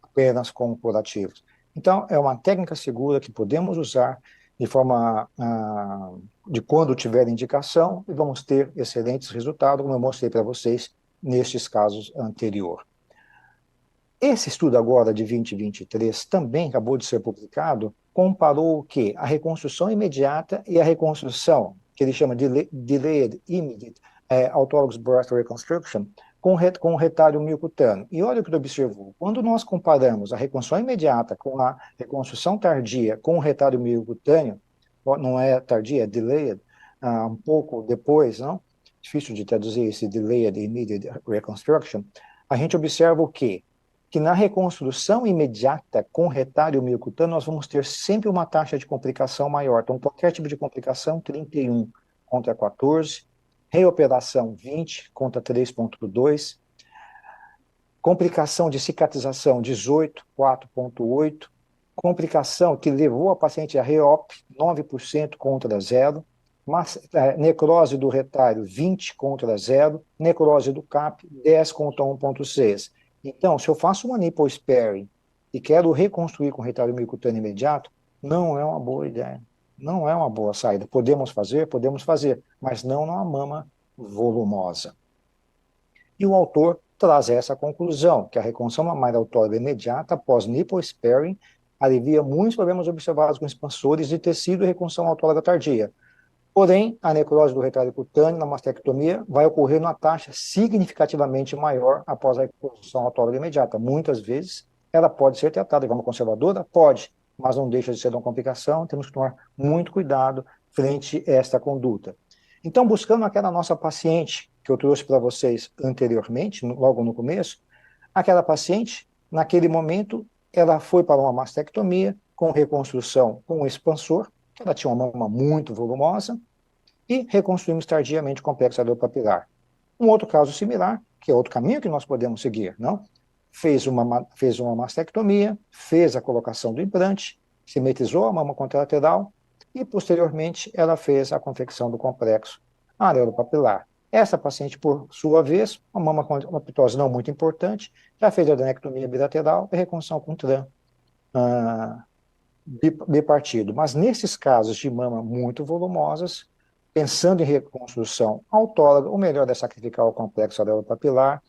apenas com curativos. Então, é uma técnica segura que podemos usar de forma de quando tiver indicação, e vamos ter excelentes resultados, como eu mostrei para vocês nestes casos anteriores. Esse estudo agora de 2023, também acabou de ser publicado, comparou o quê? A reconstrução imediata e a reconstrução, que ele chama de Delayed Immediate Autologous Breast Reconstruction, com retalho miocutâneo. E olha o que ele observou. Quando nós comparamos a reconstrução imediata com a reconstrução tardia com o retalho miocutâneo, não é tardia, é delayed, um pouco depois, não? Difícil de traduzir esse Delayed Immediate Reconstruction, a gente observa o quê? Que na reconstrução imediata com retalho miocutâneo, nós vamos ter sempre uma taxa de complicação maior. Então, qualquer tipo de complicação, 31 contra 14, reoperação 20 contra 3,2, complicação de cicatrização 18, 4,8, complicação que levou a paciente a reop, 9% contra 0, necrose do retário, 20 contra 0, necrose do CAP, 10 contra 1,6. Então, se eu faço uma nipple sparing e quero reconstruir com retário miocutâneo imediato, não é uma boa ideia. Não é uma boa saída. Podemos fazer, mas não numa mama volumosa. E o autor traz essa conclusão, que a reconstrução mamária autóloga imediata após nipple sparing alivia muitos problemas observados com expansores de tecido e reconstrução autóloga tardia. Porém, a necrose do retário cutâneo na mastectomia vai ocorrer numa taxa significativamente maior após a reconstrução autóloga imediata. Muitas vezes, ela pode ser tratada de forma conservadora? Pode, mas não deixa de ser uma complicação, temos que tomar muito cuidado frente a esta conduta. Então, buscando aquela nossa paciente que eu trouxe para vocês anteriormente, logo no começo, aquela paciente, naquele momento, ela foi para uma mastectomia com reconstrução com um expansor, que ela tinha uma mama muito volumosa, e reconstruímos tardiamente o complexo areopapilar. Um outro caso similar, que é outro caminho que nós podemos seguir, não? Fez uma mastectomia, fez a colocação do implante, simetrizou a mama contralateral, e posteriormente ela fez a confecção do complexo areopapilar. Essa paciente, por sua vez, uma mama com uma pitose não muito importante, já fez a adenectomia bilateral e reconstrução com TRAN bipartido. Mas nesses casos de mama muito volumosas, pensando em reconstrução autóloga, o melhor é sacrificar o complexo areopapilar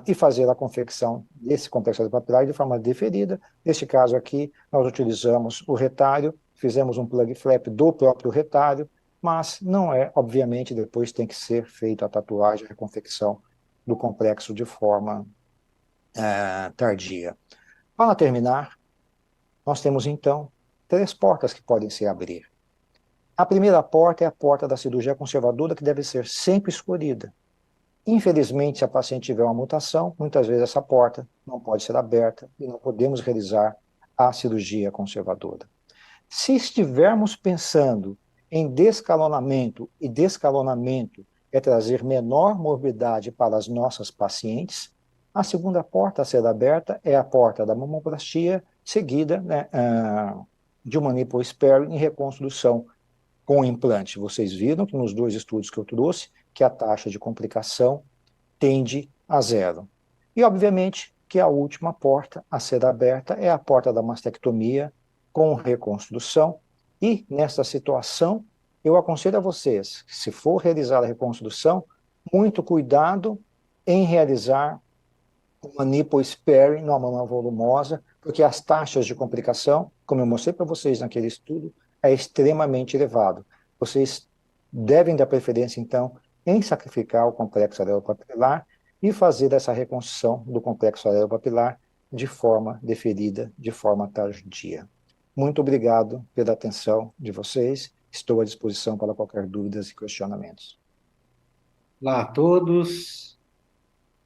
e fazer a confecção desse complexo areopapilar de forma deferida. Neste caso aqui, nós utilizamos o retário, fizemos um plug flap do próprio retário, mas não é, obviamente, depois tem que ser feita a tatuagem, a reconfecção do complexo de forma tardia. Para terminar, nós temos, então, 3 portas que podem se abrir. A primeira porta é a porta da cirurgia conservadora, que deve ser sempre escolhida. Infelizmente, se a paciente tiver uma mutação, muitas vezes essa porta não pode ser aberta e não podemos realizar a cirurgia conservadora. Se estivermos pensando em descalonamento, e descalonamento é trazer menor morbidade para as nossas pacientes, a segunda porta a ser aberta é a porta da mamoplastia, seguida de uma nipple sparing em reconstrução com implante. Vocês viram que nos 2 estudos que eu trouxe, que a taxa de complicação tende a 0. E, obviamente, que a última porta a ser aberta é a porta da mastectomia com reconstrução. E, nessa situação, eu aconselho a vocês, que se for realizar a reconstrução, muito cuidado em realizar uma nipple sparing numa mama volumosa, porque as taxas de complicação, como eu mostrei para vocês naquele estudo, é extremamente elevado. Vocês devem dar preferência, então, em sacrificar o complexo areopapilar e fazer essa reconstrução do complexo areopapilar de forma deferida, de forma tardia. Muito obrigado pela atenção de vocês. Estou à disposição para qualquer dúvidas e questionamentos. Olá a todos.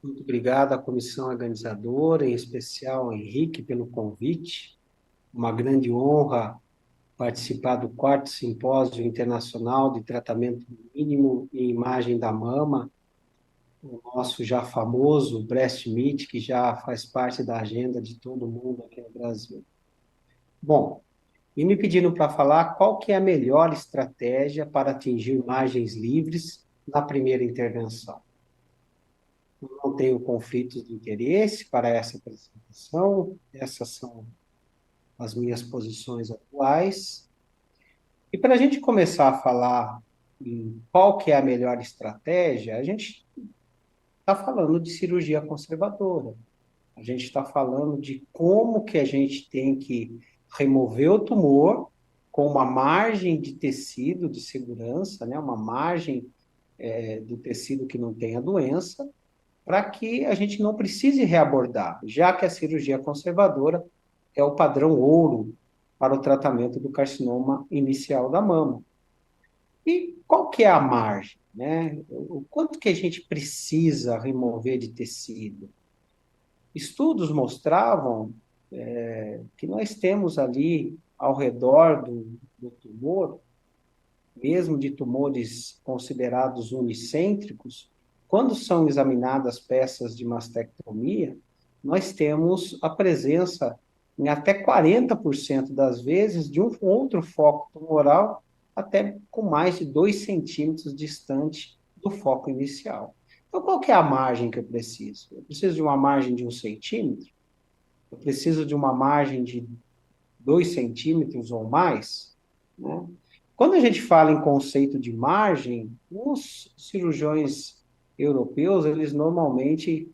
Muito obrigado à comissão organizadora, em especial ao Henrique, pelo convite. Uma grande honra participar do 4º Simpósio Internacional de Tratamento Mínimo e Imagem da Mama, o nosso já famoso Breast Meet, que já faz parte da agenda de todo mundo aqui no Brasil. Bom, e me pediram para falar qual que é a melhor estratégia para atingir imagens livres na primeira intervenção. Eu não tenho conflitos de interesse para essa apresentação, essas são as minhas posições atuais. E para a gente começar a falar em qual que é a melhor estratégia, a gente está falando de cirurgia conservadora. A gente está falando de como que a gente tem que remover o tumor com uma margem de tecido de segurança, né, uma margem do tecido que não tenha doença, para que a gente não precise reabordar, já que a cirurgia conservadora é o padrão ouro para o tratamento do carcinoma inicial da mama. E qual que é a margem, né? O quanto que a gente precisa remover de tecido? Estudos mostravam que nós temos ali ao redor do tumor, mesmo de tumores considerados unicêntricos, quando são examinadas peças de mastectomia, nós temos a presença em até 40% das vezes, de um outro foco tumoral, até com mais de 2 centímetros distante do foco inicial. Então, qual que é a margem que eu preciso? Eu preciso de uma margem de 1 centímetro? Eu preciso de uma margem de 2 centímetros ou mais? Né? Quando a gente fala em conceito de margem, os cirurgiões europeus, eles normalmente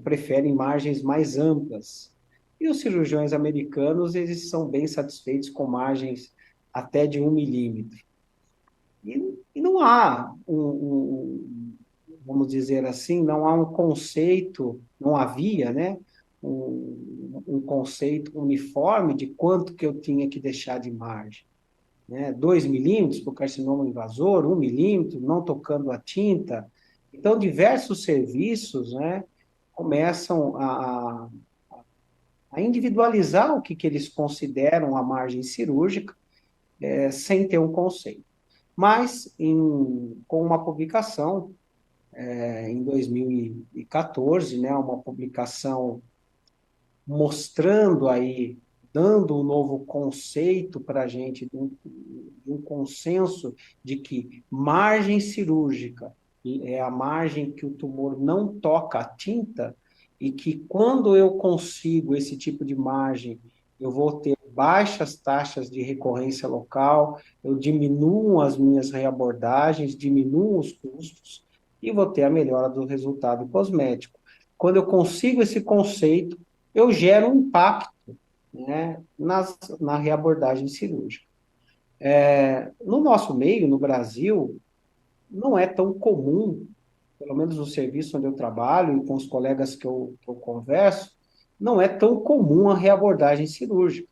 preferem margens mais amplas. E os cirurgiões americanos, eles são bem satisfeitos com margens até de 1 milímetro. E não há vamos dizer assim, não há um conceito, não havia, né, um conceito uniforme de quanto que eu tinha que deixar de margem. Né? 2 milímetros para o carcinoma invasor, 1 milímetro, não tocando a tinta. Então, diversos serviços, né, começam a individualizar o que eles consideram a margem cirúrgica, sem ter um conceito. Mas, com uma publicação, em 2014, né, uma publicação mostrando aí, dando um novo conceito para a gente, um consenso de que margem cirúrgica é a margem que o tumor não toca a tinta, e que quando eu consigo esse tipo de margem, eu vou ter baixas taxas de recorrência local, eu diminuo as minhas reabordagens, diminuo os custos, e vou ter a melhora do resultado cosmético. Quando eu consigo esse conceito, eu gero um impacto, né, na reabordagem cirúrgica. No nosso meio, no Brasil, não é tão comum, pelo menos no serviço onde eu trabalho e com os colegas que eu converso, não é tão comum a reabordagem cirúrgica.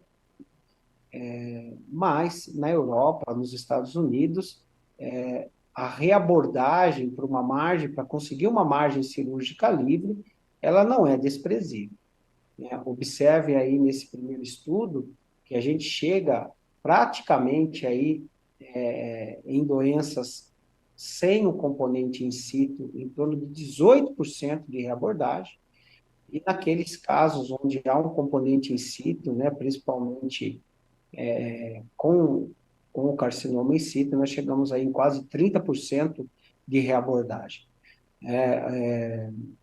Mas na Europa, nos Estados Unidos, a reabordagem para uma margem, para conseguir uma margem cirúrgica livre, ela não é desprezível. Né? Observe aí nesse primeiro estudo que a gente chega praticamente aí em doenças sem o componente in situ, em torno de 18% de reabordagem, e naqueles casos onde há um componente in situ, né, principalmente com o carcinoma in situ, nós chegamos aí em quase 30% de reabordagem.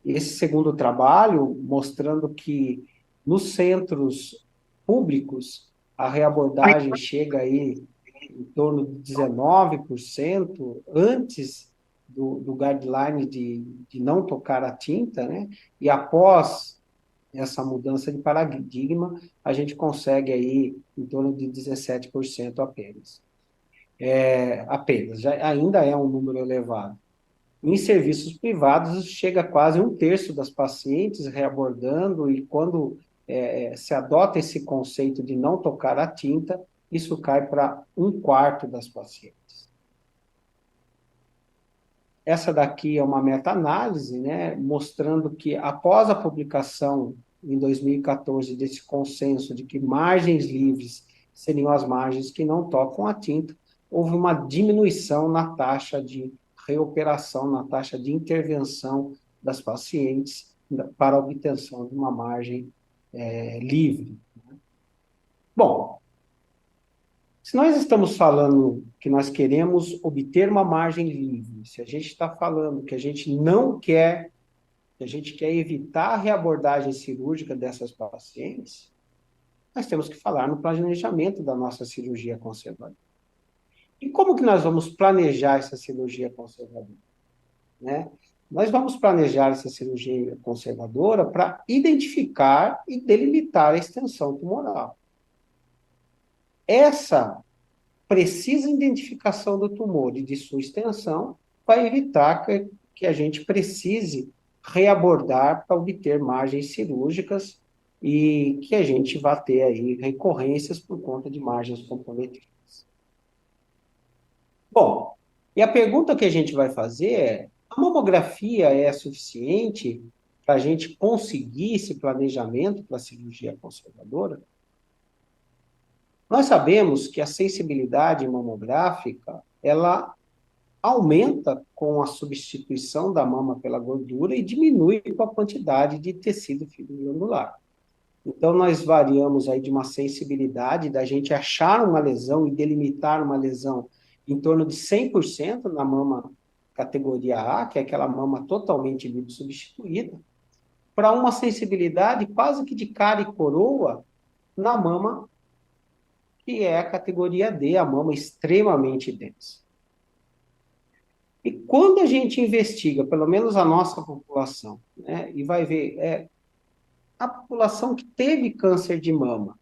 Esse segundo trabalho mostrando que nos centros públicos a reabordagem chega aí em torno de 19% antes do guideline de não tocar a tinta, né? E após essa mudança de paradigma, a gente consegue aí em torno de 17% apenas. Ainda é um número elevado. Em serviços privados, chega a quase 1/3 das pacientes reabordando, e quando se adota esse conceito de não tocar a tinta, isso cai para 1/4 das pacientes. Essa daqui é uma meta-análise, né, mostrando que após a publicação, em 2014, desse consenso de que margens livres seriam as margens que não tocam a tinta, houve uma diminuição na taxa de reoperação, na taxa de intervenção das pacientes para a obtenção de uma margem livre. Bom, se nós estamos falando que nós queremos obter uma margem livre, se a gente está falando que a gente não quer, que a gente quer evitar a reabordagem cirúrgica dessas pacientes, nós temos que falar no planejamento da nossa cirurgia conservadora. E como que nós vamos planejar essa cirurgia conservadora? Né? Nós vamos planejar essa cirurgia conservadora para identificar e delimitar a extensão tumoral. Essa precisa identificação do tumor e de sua extensão vai evitar que a gente precise reabordar para obter margens cirúrgicas e que a gente vá ter aí recorrências por conta de margens comprometidas. Bom, e a pergunta que a gente vai fazer é: a mamografia é suficiente para a gente conseguir esse planejamento para a cirurgia conservadora? Nós sabemos que a sensibilidade mamográfica, ela aumenta com a substituição da mama pela gordura e diminui com a quantidade de tecido fibroglandular. Então, nós variamos aí de uma sensibilidade da gente achar uma lesão e delimitar uma lesão em torno de 100% na mama categoria A, que é aquela mama totalmente substituída, para uma sensibilidade quase que de cara e coroa na mama que é a categoria D, a mama extremamente densa. E quando a gente investiga, pelo menos a nossa população, né, e vai ver a população que teve câncer de mama,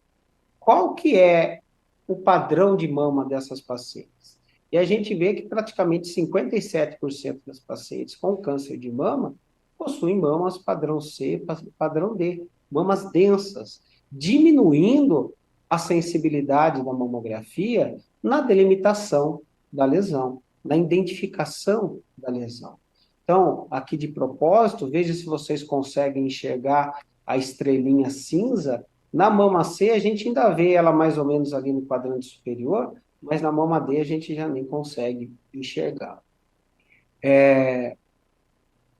qual que é o padrão de mama dessas pacientes? E a gente vê que praticamente 57% das pacientes com câncer de mama possuem mamas padrão C, padrão D, mamas densas, diminuindo a sensibilidade da mamografia na delimitação da lesão, na identificação da lesão. Então, aqui de propósito, veja se vocês conseguem enxergar a estrelinha cinza. Na mama C, a gente ainda vê ela mais ou menos ali no quadrante superior, mas na mama D a gente já nem consegue enxergar.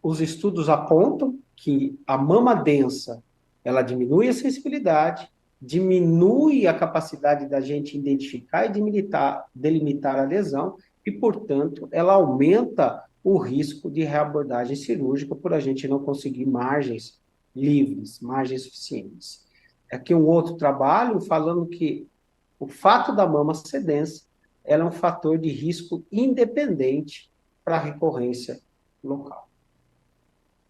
Os estudos apontam que a mama densa, ela diminui a sensibilidade, diminui a capacidade da gente identificar e delimitar a lesão, e, portanto, ela aumenta o risco de reabordagem cirúrgica por a gente não conseguir margens livres, margens suficientes. Aqui um outro trabalho falando que o fato da mama ser densa, ela é um fator de risco independente para a recorrência local.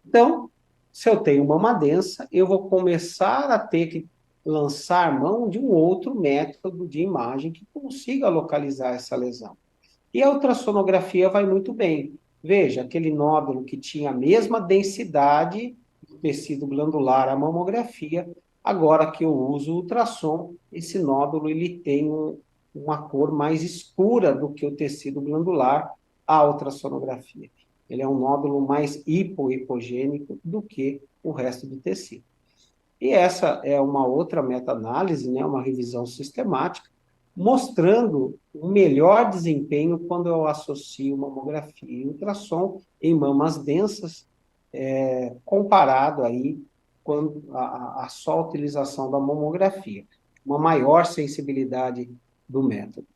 Então, se eu tenho mama densa, eu vou começar a ter que lançar mão de um outro método de imagem que consiga localizar essa lesão. E a ultrassonografia vai muito bem. Veja, aquele nódulo que tinha a mesma densidade do tecido glandular, a mamografia, agora que eu uso o ultrassom, esse nódulo ele tem uma cor mais escura do que o tecido glandular, a ultrassonografia. Ele é um nódulo mais hipogênico do que o resto do tecido. E essa é uma outra meta-análise, né, uma revisão sistemática, mostrando o melhor desempenho quando eu associo mamografia e ultrassom em mamas densas, comparado aí com a só utilização da mamografia, uma maior sensibilidade do método.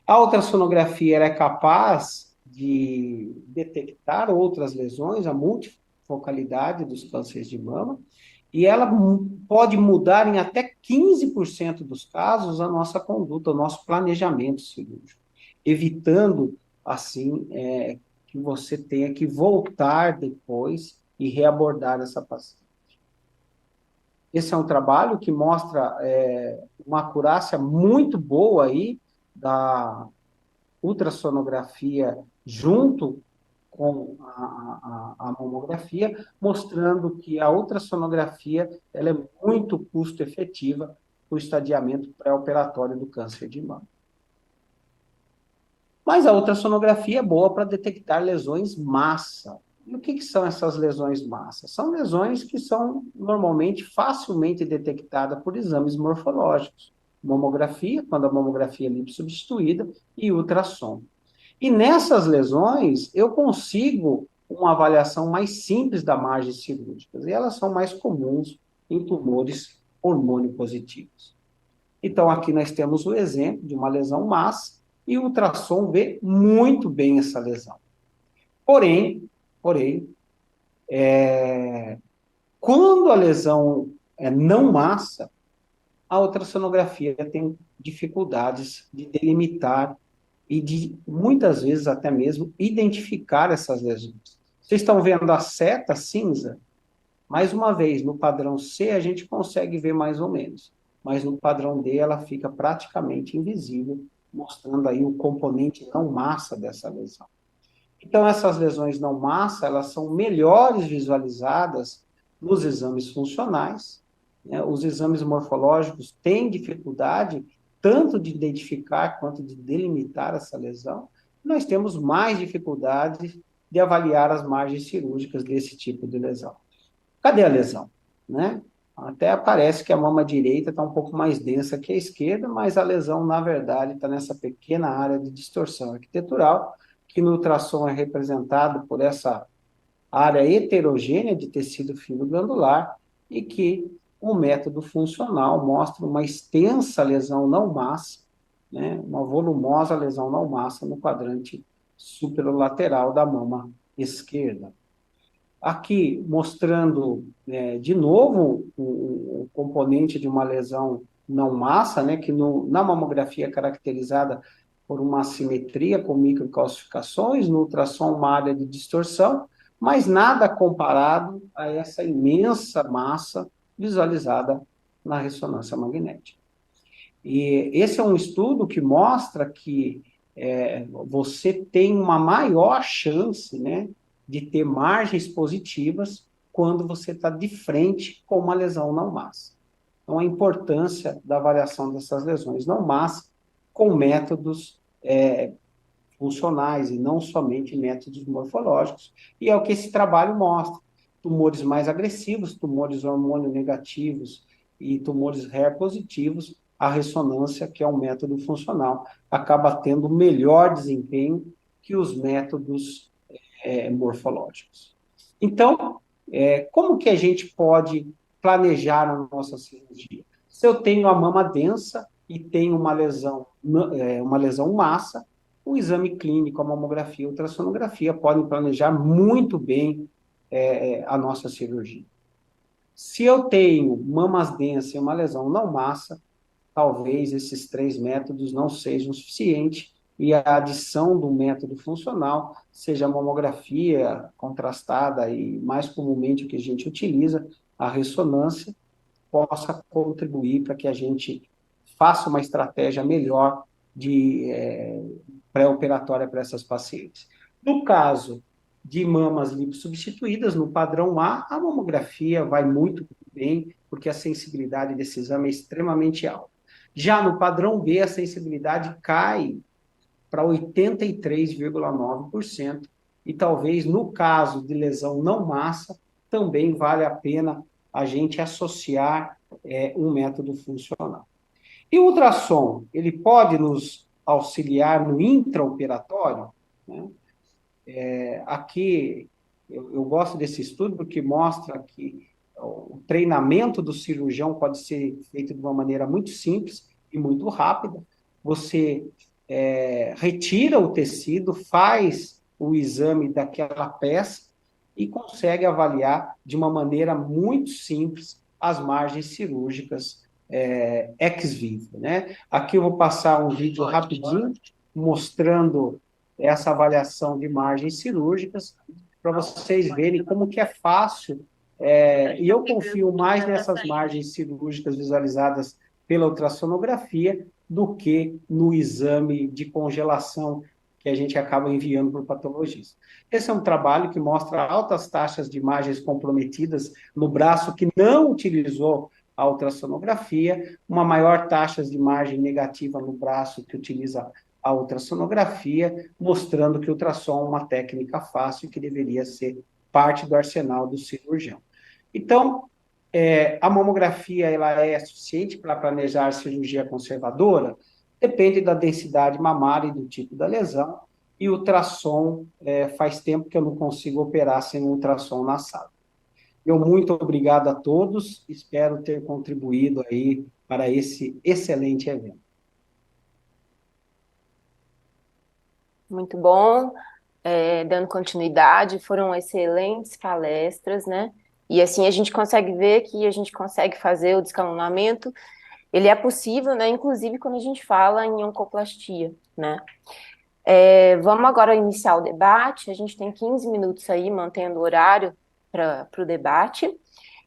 A ultrassonografia é capaz de detectar outras lesões, a multifocalidade dos cânceres de mama, e ela pode mudar em até 15% dos casos a nossa conduta, o nosso planejamento cirúrgico, evitando, assim, que você tenha que voltar depois e reabordar essa paciente. Esse é um trabalho que mostra uma acurácia muito boa aí da ultrassonografia junto com a mamografia, mostrando que a ultrassonografia ela é muito custo-efetiva para o estadiamento pré-operatório do câncer de mama. Mas a ultrassonografia é boa para detectar lesões massa. E o que são essas lesões massa? São lesões que são normalmente facilmente detectadas por exames morfológicos. Mamografia, quando a mamografia é liposubstituída, e ultrassom. E nessas lesões, eu consigo uma avaliação mais simples da margem cirúrgica, e elas são mais comuns em tumores hormônio positivos. Então, aqui nós temos o exemplo de uma lesão massa, e o ultrassom vê muito bem essa lesão. Porém, quando a lesão é não massa, a ultrassonografia tem dificuldades de delimitar e de, muitas vezes, até mesmo, identificar essas lesões. Vocês estão vendo a seta cinza? Mais uma vez, no padrão C, a gente consegue ver mais ou menos, mas no padrão D, ela fica praticamente invisível, mostrando aí o componente não massa dessa lesão. Então, essas lesões não massa, elas são melhores visualizadas nos exames funcionais, né? Os exames morfológicos têm dificuldade tanto de identificar quanto de delimitar essa lesão. Nós temos mais dificuldade de avaliar as margens cirúrgicas desse tipo de lesão. Cadê a lesão? Né? Até parece que a mama direita está um pouco mais densa que a esquerda, mas a lesão, na verdade, está nessa pequena área de distorção arquitetural, que no ultrassom é representado por essa área heterogênea de tecido fino glandular e que o método funcional mostra uma extensa lesão não massa, né, uma volumosa lesão não massa no quadrante superolateral da mama esquerda. Aqui, mostrando de novo o componente de uma lesão não massa, né, que na mamografia é caracterizada por uma assimetria com microcalcificações, no ultrassom uma área de distorção, mas nada comparado a essa imensa massa visualizada na ressonância magnética. E esse é um estudo que mostra que você tem uma maior chance, né, de ter margens positivas quando você está de frente com uma lesão não massa. Então, a importância da avaliação dessas lesões não massa com métodos funcionais e não somente métodos morfológicos, e é o que esse trabalho mostra. Tumores mais agressivos, tumores hormônio negativos e tumores HER positivos, a ressonância, que é um método funcional, acaba tendo melhor desempenho que os métodos morfológicos. Então, como que a gente pode planejar a nossa cirurgia? Se eu tenho a mama densa e tenho uma lesão massa, o exame clínico, a mamografia, a ultrassonografia podem planejar muito bem a nossa cirurgia. Se eu tenho mamas densas e uma lesão não massa, talvez esses 3 métodos não sejam suficientes e a adição do método funcional, seja a mamografia contrastada e mais comumente o que a gente utiliza, a ressonância, possa contribuir para que a gente faça uma estratégia melhor de pré-operatória para essas pacientes. No caso de mamas lipossubstituídas, no padrão A, a mamografia vai muito bem, porque a sensibilidade desse exame é extremamente alta. Já no padrão B, a sensibilidade cai para 83,9%, e talvez no caso de lesão não massa, também vale a pena a gente associar um método funcional. E o ultrassom, ele pode nos auxiliar no intraoperatório, né? Aqui, eu gosto desse estudo porque mostra que o treinamento do cirurgião pode ser feito de uma maneira muito simples e muito rápida. Você retira o tecido, faz o exame daquela peça e consegue avaliar de uma maneira muito simples as margens cirúrgicas ex vivo, né? Aqui eu vou passar um vídeo rapidinho mostrando essa avaliação de margens cirúrgicas para vocês verem como que é fácil, e eu confio mais nessas margens cirúrgicas visualizadas pela ultrassonografia do que no exame de congelação que a gente acaba enviando para o patologista. Esse é um trabalho que mostra altas taxas de imagens comprometidas no braço que não utilizou a ultrassonografia, uma maior taxa de imagem negativa no braço que utiliza a ultrassonografia, mostrando que o ultrassom é uma técnica fácil que deveria ser parte do arsenal do cirurgião. Então, a mamografia ela é suficiente para planejar a cirurgia conservadora? Depende da densidade mamária e do tipo da lesão, e o ultrassom, faz tempo que eu não consigo operar sem ultrassom na sala. Eu muito obrigado a todos, espero ter contribuído aí para esse excelente evento. Muito bom, dando continuidade, foram excelentes palestras, né? E assim a gente consegue ver que a gente consegue fazer o descalonamento, ele é possível, né? Inclusive quando a gente fala em oncoplastia, né? Vamos agora iniciar o debate, a gente tem 15 minutos aí, mantendo o horário para o debate.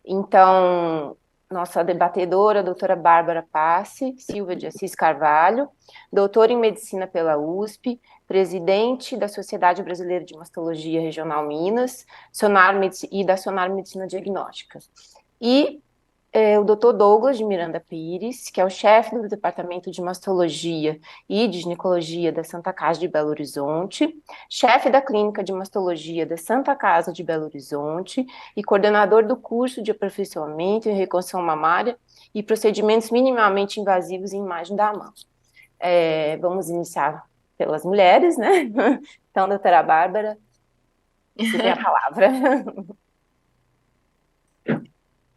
Então, nossa debatedora, a doutora Bárbara Passe Silva de Assis Carvalho, doutora em Medicina pela USP, presidente da Sociedade Brasileira de Mastologia Regional Minas, e da Sonar Medicina Diagnóstica. E o doutor Douglas de Miranda Pires, que é o chefe do Departamento de Mastologia e de Ginecologia da Santa Casa de Belo Horizonte, chefe da Clínica de Mastologia da Santa Casa de Belo Horizonte e coordenador do curso de aperfeiçoamento em reconstrução mamária e procedimentos minimamente invasivos em imagem da mama. Vamos iniciar pelas mulheres, né? Então, doutora Bárbara, você tem a palavra.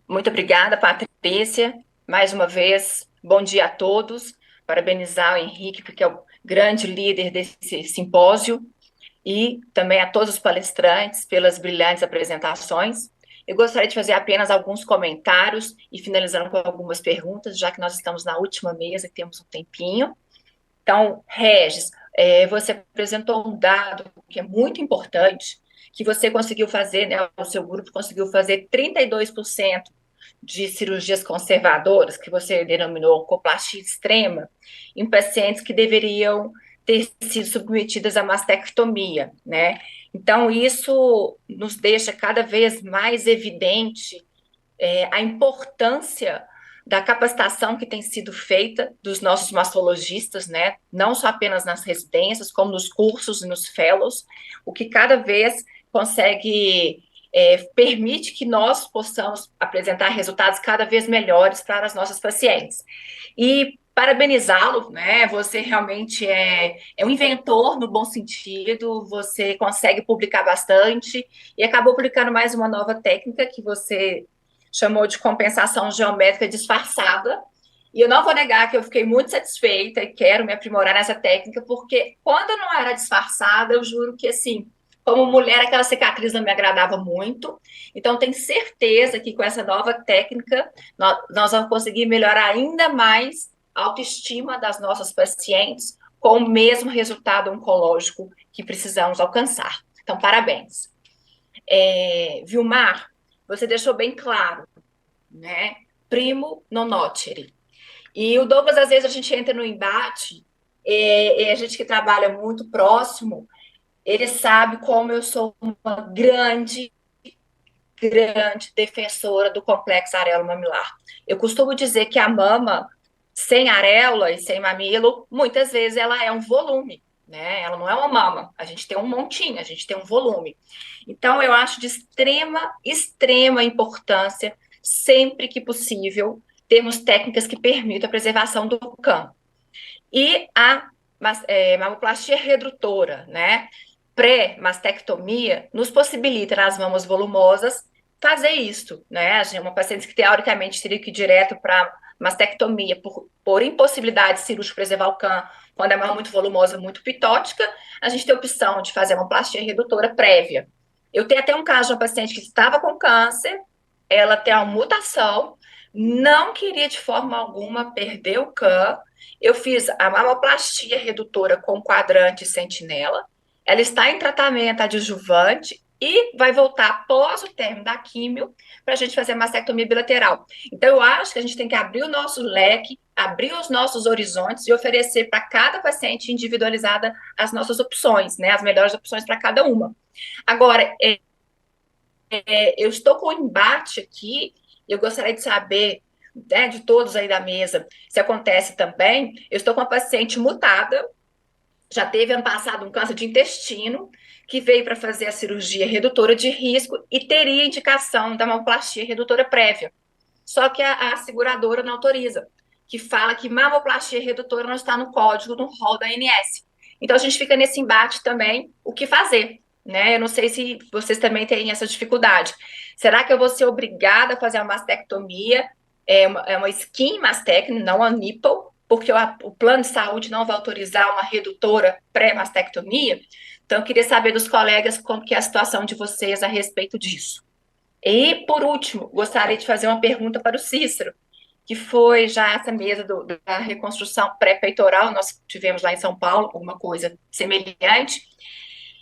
Muito obrigada, Patrícia. Patrícia, mais uma vez, bom dia a todos. Parabenizar o Henrique, porque é o grande líder desse simpósio, e também a todos os palestrantes pelas brilhantes apresentações. Eu gostaria de fazer apenas alguns comentários e finalizando com algumas perguntas, já que nós estamos na última mesa e temos um tempinho. Então, Regis, você apresentou um dado que é muito importante, que você conseguiu fazer, né, o seu grupo conseguiu fazer 32% de cirurgias conservadoras, que você denominou oncoplastia extrema, em pacientes que deveriam ter sido submetidas à mastectomia, né? Então, isso nos deixa cada vez mais evidente a importância da capacitação que tem sido feita dos nossos mastologistas, né? Não só apenas nas residências, como nos cursos e nos fellows, o que cada vez consegue permite que nós possamos apresentar resultados cada vez melhores para as nossas pacientes. E parabenizá-lo, né? Você realmente é um inventor no bom sentido, você consegue publicar bastante e acabou publicando mais uma nova técnica que você chamou de compensação geométrica disfarçada. E eu não vou negar que eu fiquei muito satisfeita e quero me aprimorar nessa técnica, porque quando não era disfarçada, eu juro que, assim, como mulher, aquela cicatriz não me agradava muito. Então, tenho certeza que com essa nova técnica, nós vamos conseguir melhorar ainda mais a autoestima das nossas pacientes com o mesmo resultado oncológico que precisamos alcançar. Então, parabéns. Vilmar, você deixou bem claro, né? Primo non nocere. E o Douglas, às vezes, a gente entra no embate, e a gente que trabalha muito próximo, ele sabe como eu sou uma grande defensora do complexo areolo-mamilar. Eu costumo dizer que a mama sem areola e sem mamilo, muitas vezes ela é um volume, né? Ela não é uma mama, a gente tem um montinho, a gente tem um volume. Então, eu acho de extrema importância, sempre que possível, termos técnicas que permitam a preservação do campo. E a mamoplastia redutora, né? Pré-mastectomia, nos possibilita, nas mamas volumosas, fazer isso, né? Uma paciente que, teoricamente, teria que ir direto para mastectomia por impossibilidade cirúrgica preservar o câncer, quando é uma muito volumosa, muito pitótica, a gente tem a opção de fazer uma plastia redutora prévia. Eu tenho até um caso de uma paciente que estava com câncer, ela tem uma mutação, não queria de forma alguma perder o câncer. Eu fiz a mamoplastia redutora com quadrante e sentinela. Ela está em tratamento adjuvante e vai voltar após o término da químio para a gente fazer a mastectomia bilateral. Então, eu acho que a gente tem que abrir o nosso leque, abrir os nossos horizontes e oferecer para cada paciente individualizada as nossas opções, né? As melhores opções para cada uma. Agora, eu estou com um embate aqui, eu gostaria de saber, né, de todos aí da mesa, se acontece também. Eu estou com uma paciente mutada, já teve ano passado um câncer de intestino, que veio para fazer a cirurgia redutora de risco e teria indicação da mamoplastia redutora prévia. Só que a seguradora não autoriza, que fala que mamoplastia redutora não está no código, no rol da ANS. Então, a gente fica nesse embate também, o que fazer, né? Eu não sei se vocês também têm essa dificuldade. Será que eu vou ser obrigada a fazer uma mastectomia? É uma skin mastectomia, não a nipple, porque o plano de saúde não vai autorizar uma redutora pré-mastectomia. Então, eu queria saber dos colegas como que é a situação de vocês a respeito disso. E, por último, gostaria de fazer uma pergunta para o Cícero, que foi já essa mesa da reconstrução pré-peitoral, nós tivemos lá em São Paulo alguma coisa semelhante,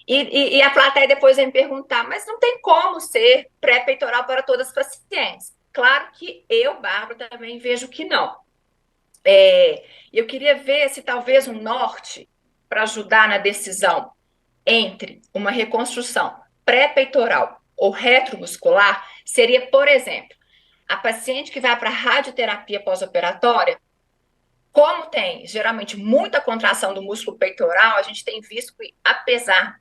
e a plateia depois vai me perguntar, mas não tem como ser pré-peitoral para todas as pacientes. Claro que eu, Bárbara, também vejo que não. Eu queria ver se talvez um norte para ajudar na decisão entre uma reconstrução pré-peitoral ou retromuscular seria, por exemplo, a paciente que vai para a radioterapia pós-operatória, como tem geralmente muita contração do músculo peitoral, a gente tem visto que, apesar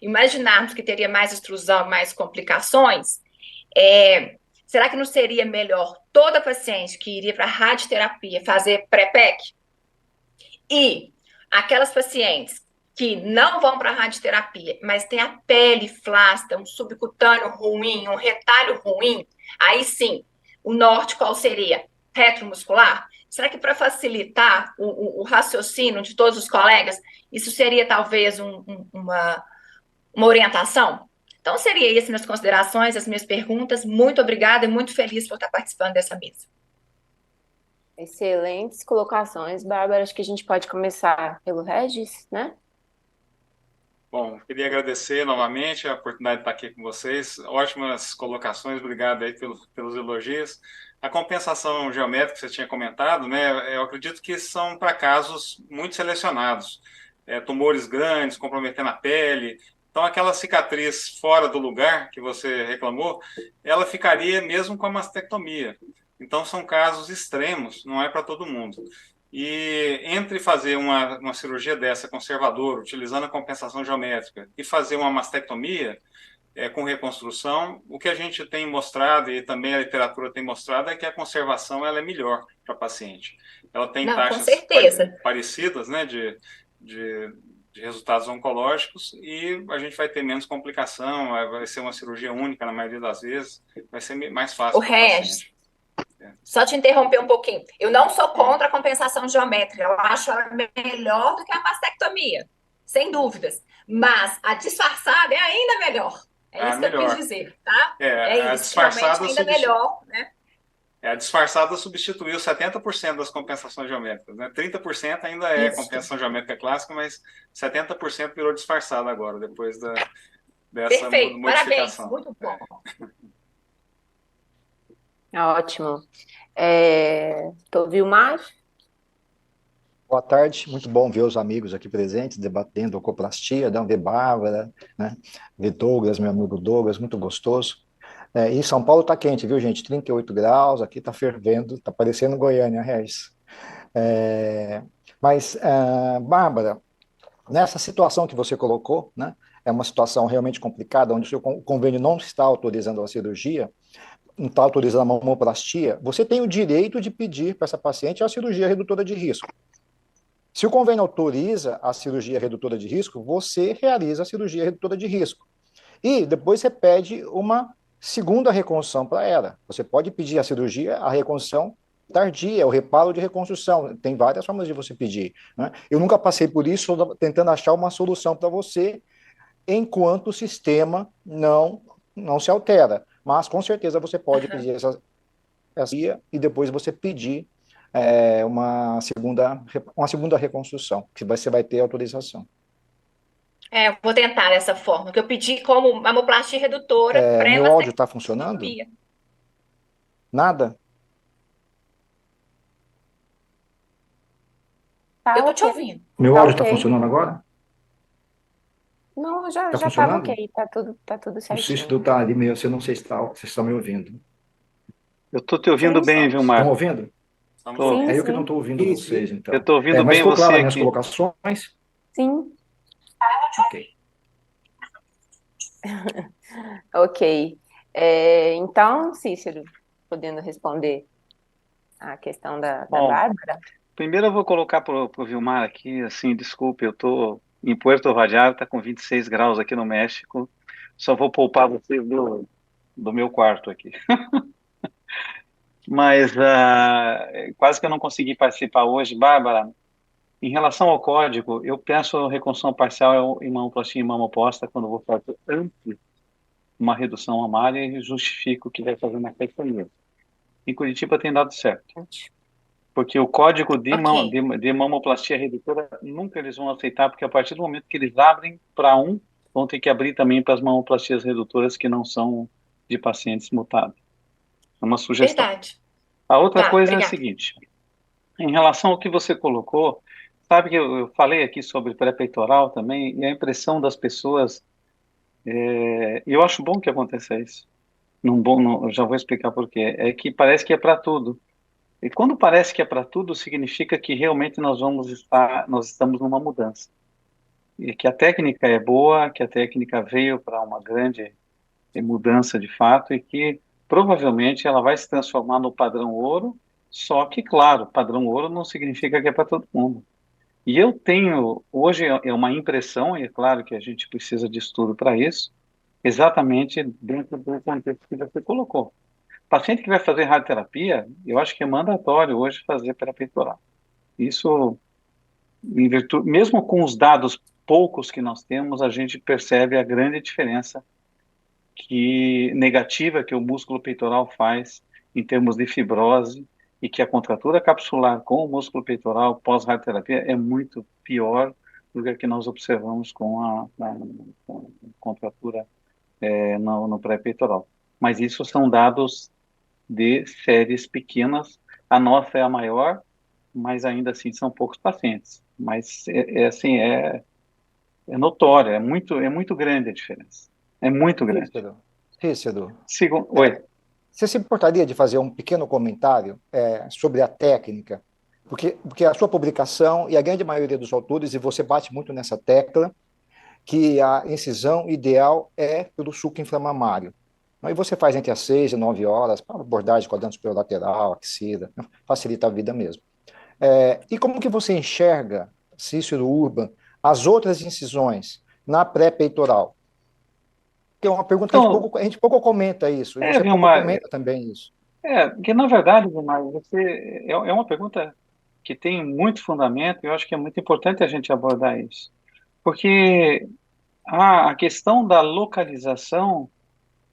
imaginarmos que teria mais extrusão, mais complicações, será que não seria melhor toda paciente que iria para a radioterapia fazer pré-PEC? E aquelas pacientes que não vão para a radioterapia, mas tem a pele flácida, um subcutâneo ruim, um retalho ruim, aí sim, O norte, qual seria? Retromuscular? Será que para facilitar o raciocínio de todos os colegas, isso seria talvez uma orientação? Então, seria isso minhas considerações, as minhas perguntas. Muito obrigada e muito feliz por estar participando dessa mesa. Excelentes colocações, Bárbara. Acho que a gente pode começar pelo Regis, né? Bom, queria agradecer novamente a oportunidade de estar aqui com vocês. Ótimas colocações, obrigado aí pelos elogios. A compensação geométrica que você tinha comentado, né, eu acredito que são para casos muito selecionados. Tumores grandes, comprometendo a pele. Então, aquela cicatriz fora do lugar que você reclamou, ela ficaria mesmo com a mastectomia. Então, são casos extremos, não é para todo mundo. E entre fazer uma cirurgia dessa conservadora, utilizando a compensação geométrica, e fazer uma mastectomia com reconstrução, o que a gente tem mostrado, e também a literatura tem mostrado, é que a conservação ela é melhor para a paciente. Ela tem Não, com taxas certeza. parecidas, né, de resultados oncológicos, e a gente vai ter menos complicação, vai ser uma cirurgia única na maioria das vezes, vai ser mais fácil O para o Regis, paciente. só te interromper um pouquinho. Eu não sou contra a compensação geométrica. Eu acho ela melhor do que a mastectomia, sem dúvidas. Mas a disfarçada é ainda melhor. É isso que eu quis dizer, tá? É isso, realmente ainda melhor, né? A disfarçada substituiu 70% das compensações geométricas, né? 30% ainda é Isso. compensação geométrica clássica, mas 70% virou disfarçada agora, depois dessa Perfeito, modificação. parabéns, muito bom. Ótimo. Vilmar? Boa tarde, muito bom ver os amigos aqui presentes, debatendo ocoplastia, ver Bárbara, né? Ver Douglas, meu amigo Douglas, muito gostoso. E São Paulo tá quente, viu, gente? 38 graus, aqui tá fervendo, tá parecendo Goiânia, Regis. Bárbara, nessa situação que você colocou, né? É uma situação realmente complicada, onde o convênio não está autorizando a cirurgia, não está autorizando a mamoplastia, você tem o direito de pedir para essa paciente a cirurgia redutora de risco. Se o convênio autoriza a cirurgia redutora de risco, você realiza a cirurgia redutora de risco. E depois você pede uma segunda reconstrução para ela. Você pode pedir a cirurgia, a reconstrução tardia, o reparo de reconstrução. Tem várias formas de você pedir, né? Eu nunca passei por isso, tentando achar uma solução para você, enquanto o sistema não se altera. Mas, com certeza, você pode pedir essa e depois você pedir uma segunda reconstrução, que você vai ter autorização. Eu vou tentar dessa forma, que eu pedi como mamoplastia redutora pré-mastectomia. Meu áudio está funcionando? Nada? Eu tô te ouvindo. Meu áudio está funcionando agora? Não, já funcionando? estava ok, tá tudo certinho. O Cícero está ali meio, eu não sei se vocês estão me ouvindo. Eu estou te ouvindo bem, Vilmar. Estão ouvindo? Sim, eu que não estou ouvindo vocês, então. Eu estou ouvindo mas bem ficou você claro aqui. minhas colocações? Sim. Ok. Ok. Então, Cícero, podendo responder a questão da Bárbara. Primeiro eu vou colocar para o Vilmar aqui, assim, desculpe, eu estou em Puerto Vallarta, está com 26 graus aqui no México, só vou poupar vocês do meu quarto aqui. Mas quase que eu não consegui participar hoje. Bárbara, em relação ao código, eu peço reconstrução parcial em mamoplastia e mamoposta quando vou fazer antes uma redução mamária e justifico que vai fazer uma mastectomia. Em Curitiba tem dado certo. Porque o código de mamoplastia redutora nunca eles vão aceitar, porque a partir do momento que eles abrem para vão ter que abrir também para as mamoplastias redutoras que não são de pacientes mutados. É uma sugestão. Verdade. A outra coisa é a seguinte, em relação ao que você colocou, sabe que eu falei aqui sobre pré-peitoral também, e a impressão das pessoas, eu acho bom que aconteça isso. Eu já vou explicar por quê. É que parece que é para tudo. E quando parece que é para tudo, significa que realmente nós estamos numa mudança. E que a técnica é boa, que a técnica veio para uma grande mudança de fato e que provavelmente ela vai se transformar no padrão ouro, só que, claro, padrão ouro não significa que é para todo mundo. E eu tenho, hoje é uma impressão, e é claro que a gente precisa de estudo para isso, exatamente dentro do contexto que você colocou. paciente que vai fazer radioterapia, eu acho que é mandatório hoje fazer peripeitoral. Isso, mesmo com os dados poucos que nós temos, a gente percebe a grande diferença negativa que o músculo peitoral faz em termos de fibrose e que a contratura capsular com o músculo peitoral pós-radioterapia é muito pior do que a que nós observamos com a contratura no pré-peitoral. Mas isso são dados de séries pequenas. A nossa é a maior, mas ainda assim são poucos pacientes. Mas assim, é notório, é muito grande a diferença. É muito grande. Cícero, Oi. você se importaria de fazer um pequeno comentário sobre a técnica? Porque a sua publicação e a grande maioria dos autores, e você bate muito nessa tecla, que a incisão ideal é pelo sulco inflamamário. E você faz entre as 6 e 9 horas, para abordagem quadrante superior lateral, axila, facilita a vida mesmo. E como que você enxerga, Cícero Urban, as outras incisões na pré-peitoral? Que é uma pergunta que a gente pouco comenta isso, e você pouco comenta também isso. Porque na verdade, Vilmar, é uma pergunta que tem muito fundamento, e eu acho que é muito importante a gente abordar isso. Porque a questão da localização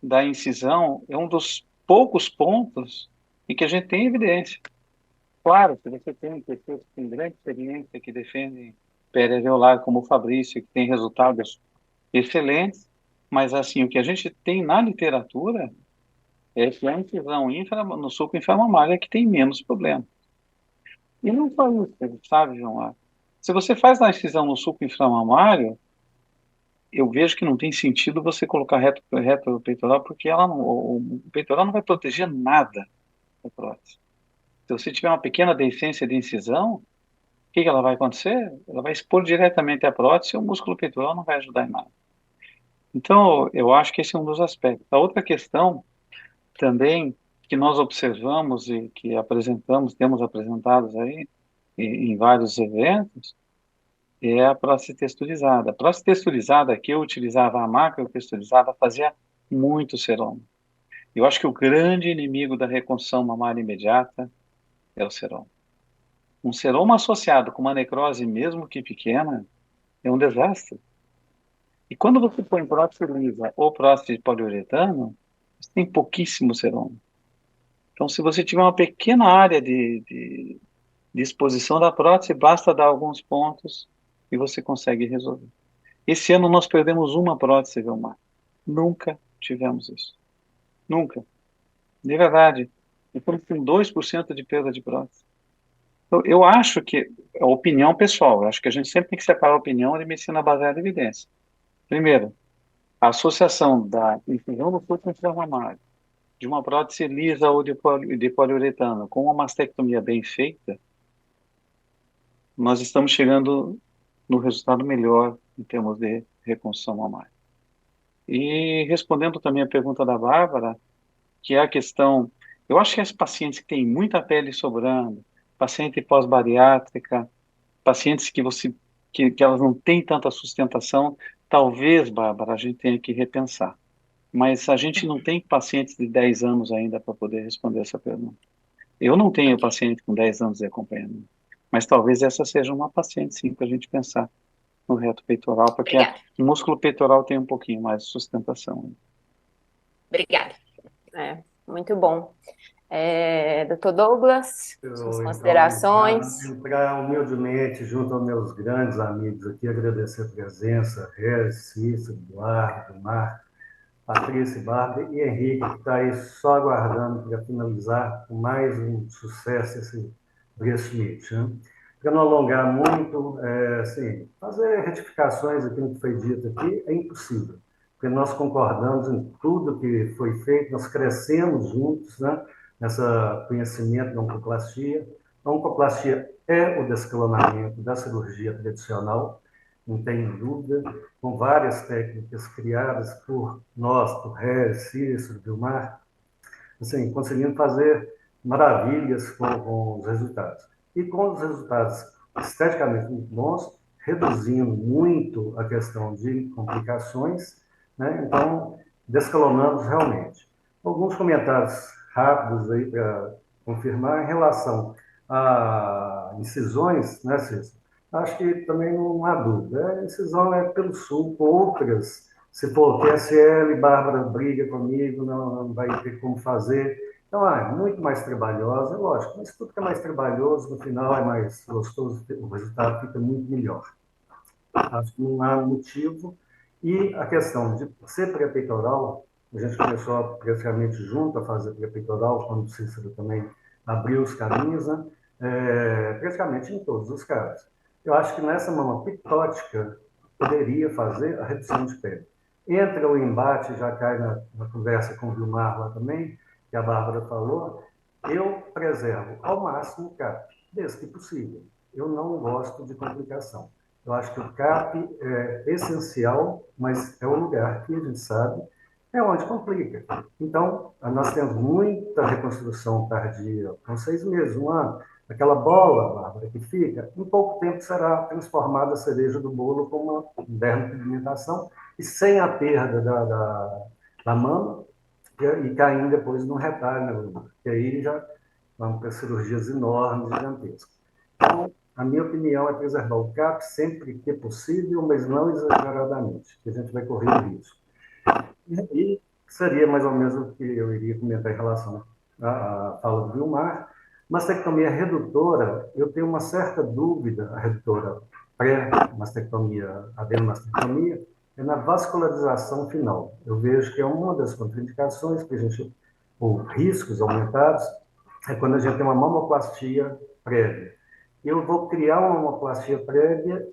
da incisão é um dos poucos pontos em que a gente tem evidência. Claro, se você tem pessoas que têm grande experiência, que defendem perialveolar, como o Fabrício, que tem resultados excelentes, mas assim, o que a gente tem na literatura é que a incisão no sulco inframamário é que tem menos problema. E não só isso, sabe, João? Se você faz a incisão no sulco inframamário, eu vejo que não tem sentido você colocar reto peitoral, porque o peitoral não vai proteger nada da prótese. Se você tiver uma pequena deficiência de incisão, o que ela vai acontecer? Ela vai expor diretamente a prótese e o músculo peitoral não vai ajudar em nada. Então, eu acho que esse é um dos aspectos. A outra questão também que nós observamos e que temos apresentados aí em vários eventos, é a prótese texturizada. A prótese texturizada, que eu utilizava a macro texturizada, fazia muito seroma. Eu acho que o grande inimigo da reconstrução mamária imediata é o seroma. Um seroma associado com uma necrose, mesmo que pequena, é um desastre. E quando você põe prótese lisa ou prótese de poliuretano, você tem pouquíssimo seroma. Então, se você tiver uma pequena área de exposição da prótese, basta dar alguns pontos e você consegue resolver. Esse ano nós perdemos uma prótese, Vilmar. Nunca tivemos isso. Nunca. De verdade. Estamos com 2% de perda de prótese. Eu acho que, a opinião pessoal, eu acho que a gente sempre tem que separar a opinião de medicina baseada em evidência. Primeiro, a associação da incisão do fluxo inflamatório de uma prótese lisa ou de poliuretano com uma mastectomia bem feita, nós estamos chegando no resultado melhor em termos de reconstrução mamária. E respondendo também a pergunta da Bárbara, que é a questão, eu acho que as pacientes que têm muita pele sobrando, paciente pós-bariátrica, pacientes que elas não têm tanta sustentação, talvez, Bárbara, a gente tenha que repensar. Mas a gente não tem pacientes de 10 anos ainda para poder responder essa pergunta. Eu não tenho paciente com 10 anos de acompanhamento, mas talvez essa seja uma paciente, sim, para a gente pensar no reto peitoral, porque o músculo peitoral tem um pouquinho mais de sustentação. Obrigada. Muito bom. Dr. Douglas, suas considerações. Entrar humildemente junto aos meus grandes amigos aqui, agradecer a presença, Cícero, Eduardo, Marco, Patrícia, Bárbara e Henrique, que está aí só aguardando para finalizar com mais um sucesso esse Breast Meet. Né? Para não alongar muito, assim, fazer retificações aqui no que foi dito aqui é impossível, porque nós concordamos em tudo que foi feito, nós crescemos juntos, né, nessa conhecimento da oncoplastia. A oncoplastia é o descalonamento da cirurgia tradicional, não tem dúvida, com várias técnicas criadas por nós, por Harris, Cícero, Vilmar, assim, conseguindo fazer maravilhas com os resultados. E com os resultados esteticamente muito bons, reduzindo muito a questão de complicações, né? Então, descalonamos realmente. Alguns comentários rápidos aí para confirmar. Em relação a incisões, né, Cícero? Acho que também não há dúvida. A incisão é pelo sul, outras. Se for QSL, Bárbara briga comigo, não vai ter como fazer. Então, é muito mais trabalhosa, lógico, mas tudo que é mais trabalhoso, no final é mais gostoso, o resultado fica muito melhor. Acho que não há motivo. E a questão de ser pré-peitoral, a gente começou praticamente junto a fazer pré-peitoral, quando o Cícero também abriu os caminhos, né? Praticamente em todos os casos. Eu acho que nessa mama pictótica poderia fazer a redução de pele. Entra o embate, já cai na conversa com o Vilmar lá também, que a Bárbara falou, eu preservo ao máximo o CAP, desde que possível. Eu não gosto de complicação. Eu acho que o CAP é essencial, mas é o lugar que a gente sabe é onde complica. Então, nós temos muita reconstrução tardia, com 6 meses, um ano. Aquela bola, Bárbara, que fica, em pouco tempo será transformada a cereja do bolo com uma dermopigmentação e sem a perda da mama e caindo depois no retalho, né? Que aí já vamos para cirurgias enormes, gigantescas. Então, a minha opinião é preservar o CAP sempre que possível, mas não exageradamente, que a gente vai correr o risco. E seria mais ou menos o que eu iria comentar em relação à fala do Vilmar. Mastectomia redutora, eu tenho uma certa dúvida, a redutora pré-mastectomia, adenomastectomia, é na vascularização final. Eu vejo que é uma das contraindicações que a gente, ou riscos aumentados, é quando a gente tem uma mamoplastia prévia. Eu vou criar uma mamoplastia prévia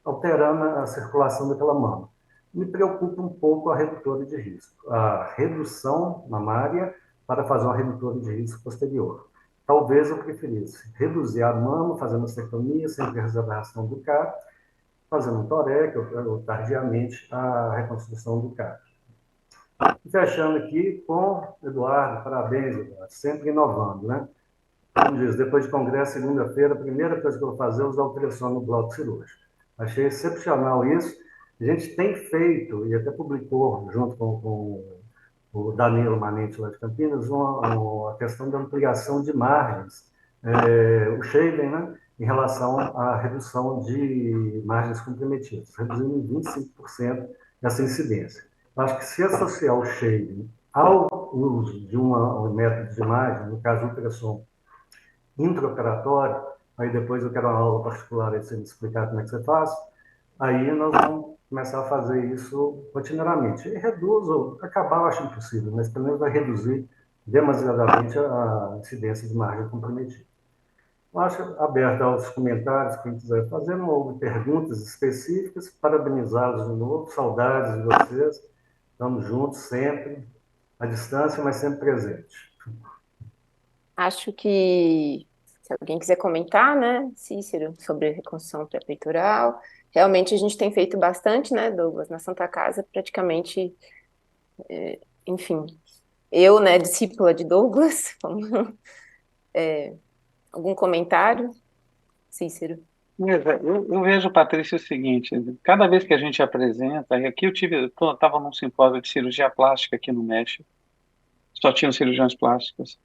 alterando a circulação daquela mama. Me preocupa um pouco a redutora de risco, a redução mamária para fazer uma redutora de risco posterior. Talvez eu preferisse reduzir a mama, fazendo mastectomia, sem preservação do CAP, fazendo um torec, ou tardiamente a reconstrução do CAP. Fechando aqui com Eduardo, parabéns, Eduardo, sempre inovando, né? Como diz, depois de congresso, segunda-feira, a primeira coisa que eu vou fazer é usar ultrassom no bloco cirúrgico. Achei excepcional isso. A gente tem feito, e até publicou, junto com o Danilo Manente lá de Campinas, a questão da ampliação de margens, o shaving, né, em relação à redução de margens comprometidas, reduzindo em 25% essa incidência. Acho que se associar o shaving ao uso de um método de imagem, no caso, ultrassom intraoperatório, aí depois eu quero uma aula particular aí você me explicar como é que você faz, aí nós vamos começar a fazer isso rotineiramente. E reduz, acabar eu acho impossível, mas pelo menos vai reduzir demasiadamente a incidência de margem comprometida. Eu acho aberto aos comentários, quem quiser fazer, não houve perguntas específicas, parabenizá-los de novo, saudades de vocês, estamos juntos sempre, à distância, mas sempre presentes. Acho que, se alguém quiser comentar, né, Cícero, sobre reconstrução pré-peitoral, realmente a gente tem feito bastante, né, Douglas, na Santa Casa, praticamente, enfim, eu, né, discípula de Douglas, algum comentário, Cícero? Eu vejo, Patrícia, o seguinte: cada vez que a gente apresenta, e aqui eu estava num simpósio de cirurgia plástica aqui no México, só tinham cirurgiões plásticos.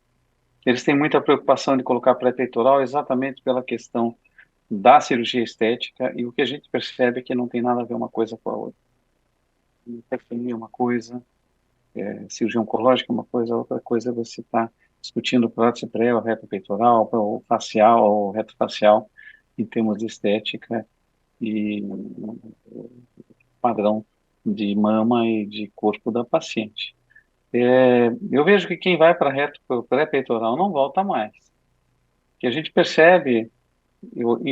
Eles têm muita preocupação de colocar pré-peitoral exatamente pela questão da cirurgia estética, e o que a gente percebe é que não tem nada a ver uma coisa com a outra. Hipertenia é uma coisa, cirurgia oncológica é uma coisa, outra coisa é você estar discutindo prótese pré ou retropeitoral, ou facial ou retrofacial, em termos de estética e padrão de mama e de corpo da paciente. Eu vejo que quem vai para reto pré-peitoral não volta mais. Que a gente percebe,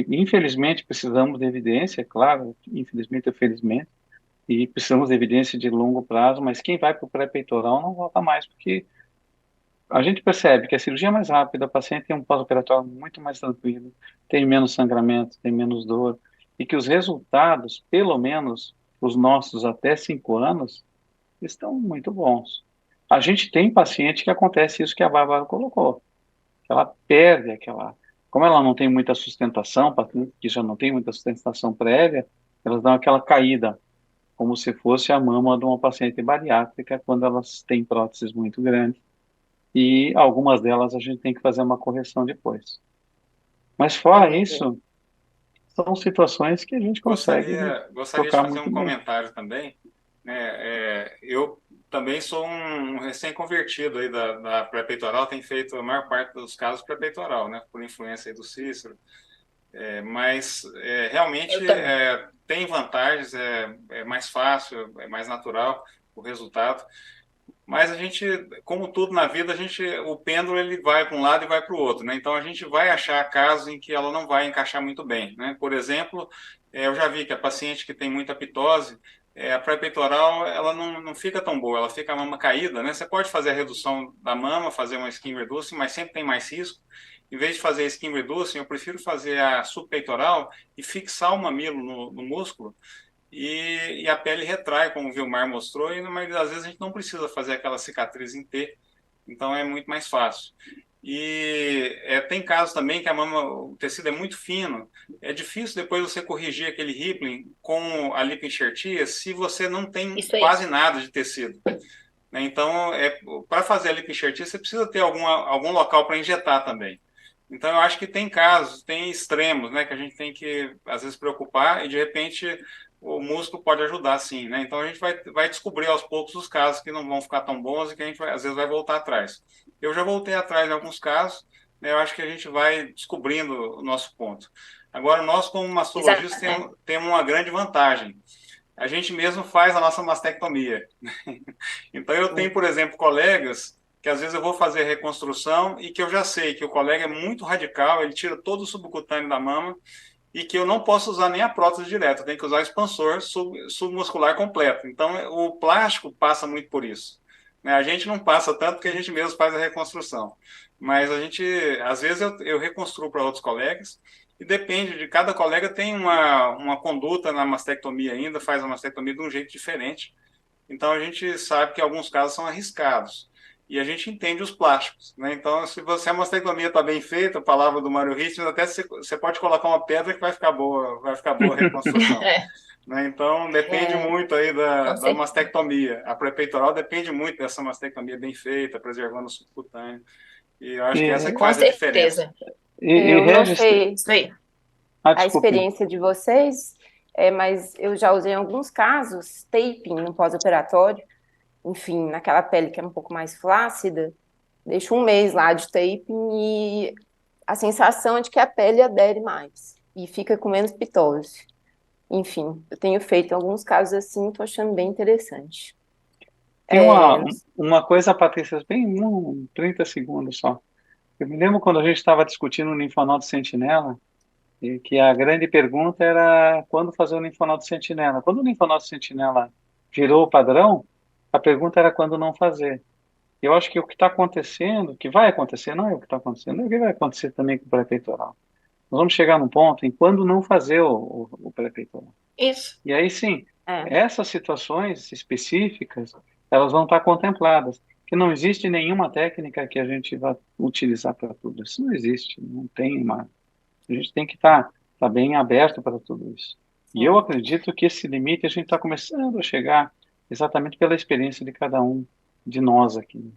infelizmente precisamos de evidência, claro, infelizmente ou felizmente, e precisamos de evidência de longo prazo, mas quem vai para o pré-peitoral não volta mais, porque a gente percebe que a cirurgia é mais rápida, a paciente tem um pós-operatório muito mais tranquilo, tem menos sangramento, tem menos dor, e que os resultados, pelo menos os nossos até 5 anos, estão muito bons. A gente tem paciente que acontece isso que a Bárbara colocou, que ela perde aquela... Como ela não tem muita sustentação, paciente que já não tem muita sustentação prévia, elas dão aquela caída, como se fosse a mama de uma paciente bariátrica quando elas têm próteses muito grandes. e algumas delas a gente tem que fazer uma correção depois. Mas fora isso, são situações que a gente consegue Gostaria de tocar fazer muito um bem. comentário também, né? Eu também sou um recém-convertido aí da pré-peitoral, tenho feito a maior parte dos casos pré-peitoral, né? Por influência aí do Cícero. Mas realmente Eu também. tem vantagens, é mais fácil, é mais natural o resultado. Mas a gente, como tudo na vida, o pêndulo ele vai para um lado e vai para o outro, né? Então a gente vai achar casos em que ela não vai encaixar muito bem, né? Por exemplo, eu já vi que a paciente que tem muita pitose, a pré-peitoral ela não fica tão boa, ela fica a mama caída, né? Você pode fazer a redução da mama, fazer uma skin reducing, mas sempre tem mais risco. Em vez de fazer a skin reducing, eu prefiro fazer a subpeitoral e fixar o mamilo no músculo e a pele retrai, como o Vilmar mostrou, e na maioria das vezes a gente não precisa fazer aquela cicatriz em T, então é muito mais fácil. E tem casos também que o tecido é muito fino, é difícil depois você corrigir aquele rippling com a lipoenxertia se você não tem Isso aí. quase nada de tecido. Né? Então, para fazer a lipoenxertia, você precisa ter algum local para injetar também. Então, eu acho que tem casos, tem extremos, né, que a gente tem que, às vezes, preocupar e, de repente, o músculo pode ajudar, sim, né? Então, a gente vai descobrir aos poucos os casos que não vão ficar tão bons e que a gente, às vezes, vai voltar atrás. Eu já voltei atrás em alguns casos, né, eu acho que a gente vai descobrindo o nosso ponto. Agora, nós, como mastologistas, temos uma grande vantagem. A gente mesmo faz a nossa mastectomia. Então, eu tenho, por exemplo, colegas que às vezes eu vou fazer reconstrução e que eu já sei que o colega é muito radical, ele tira todo o subcutâneo da mama e que eu não posso usar nem a prótese direto, eu tenho que usar o expansor submuscular completo. Então, o plástico passa muito por isso. Né? A gente não passa tanto porque a gente mesmo faz a reconstrução. Mas às vezes eu reconstruo para outros colegas e depende de cada colega tem uma conduta na mastectomia ainda, faz a mastectomia de um jeito diferente. Então, a gente sabe que alguns casos são arriscados. E a gente entende os plásticos. Né? Então, se a mastectomia está bem feita, a palavra do Mário Rittich, até você pode colocar uma pedra que vai ficar boa a reconstrução. Né? Então, depende muito aí da mastectomia. A pré-peitoral depende muito dessa mastectomia bem feita, preservando o subcutâneo. E eu acho que essa que faz a diferença. Eu não sei isso aí. A experiência de vocês, mas eu já usei em alguns casos taping no pós-operatório, enfim, naquela pele que é um pouco mais flácida, deixo um mês lá de taping e a sensação é de que a pele adere mais e fica com menos pitose. Enfim, eu tenho feito alguns casos assim, estou achando bem interessante. Tem uma coisa, Patrícia, bem 30 segundos só. Eu me lembro quando a gente estava discutindo o linfonodo sentinela, e que a grande pergunta era quando fazer o linfonodo sentinela. Quando o linfonodo sentinela virou o padrão, a pergunta era quando não fazer. Eu acho que o que está acontecendo, o que vai acontecer, não é o que está acontecendo, é o que vai acontecer também com o pré-peitoral. Nós vamos chegar num ponto em quando não fazer o pré-peitoral. Isso. E aí sim, essas situações específicas, elas vão estar contempladas. Que não existe nenhuma técnica que a gente vai utilizar para tudo. Isso não existe, não tem uma. A gente tem que estar bem aberto para tudo isso. E eu acredito que esse limite a gente está começando a chegar exatamente pela experiência de cada um de nós aqui.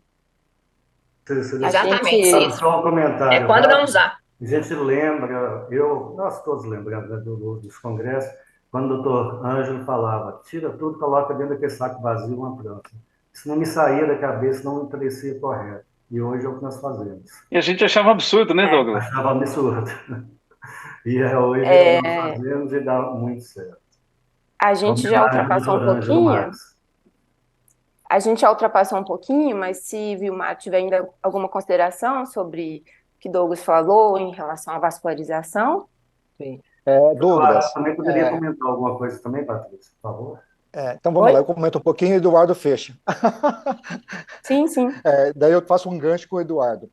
Exatamente. Só um comentário. Quando não usar. A gente lembra, nós todos lembramos, né, dos congressos, quando o doutor Ângelo falava, tira tudo, coloca dentro daquele saco vazio uma planta. Isso não me saía da cabeça, não me parecia correto. E hoje é o que nós fazemos. E a gente achava absurdo, né, Douglas? Achava absurdo. E hoje nós fazemos e dá muito certo. A gente já ultrapassou um pouquinho. A gente já ultrapassou um pouquinho, mas se Vilmar tiver ainda alguma consideração sobre o que Douglas falou em relação à vascularização. Sim. Douglas. Também poderia comentar alguma coisa também, Patrícia, por favor? Então vamos lá, eu comento um pouquinho e o Eduardo fecha. Sim. Daí eu faço um gancho com o Eduardo.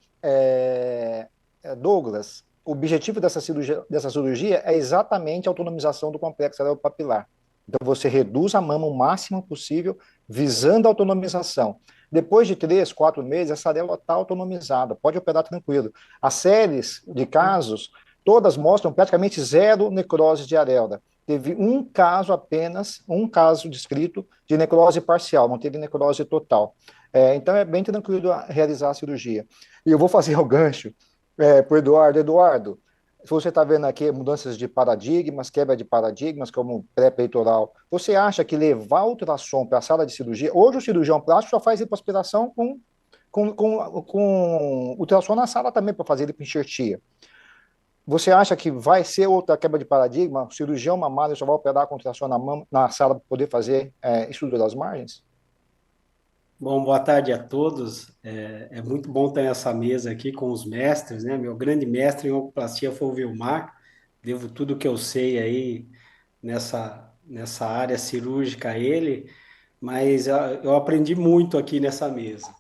Douglas, o objetivo dessa cirurgia é exatamente a autonomização do complexo areopapilar. Então você reduz a mama o máximo possível, visando a autonomização. Depois de 3, 4 meses, essa areola está autonomizada, pode operar tranquilo. As séries de casos, todas mostram praticamente zero necrose de areola. Teve apenas um caso descrito de necrose parcial, não teve necrose total. Então é bem tranquilo realizar a cirurgia. E eu vou fazer o gancho para o Eduardo. Eduardo, se você está vendo aqui mudanças de paradigmas, quebra de paradigmas, como pré-peitoral, você acha que levar o ultrassom para a sala de cirurgia, hoje o cirurgião plástico só faz lipoaspiração com ultrassom na sala também para fazer lipoenxertia. Você acha que vai ser outra quebra de paradigma? O cirurgião mamário só vai operar com ultrassom na sala para poder fazer estudo das margens? Bom, boa tarde a todos. É muito bom ter essa mesa aqui com os mestres, né? Meu grande mestre em oncoplastia foi o Vilmar. Devo tudo que eu sei aí nessa área cirúrgica a ele, mas eu aprendi muito aqui nessa mesa.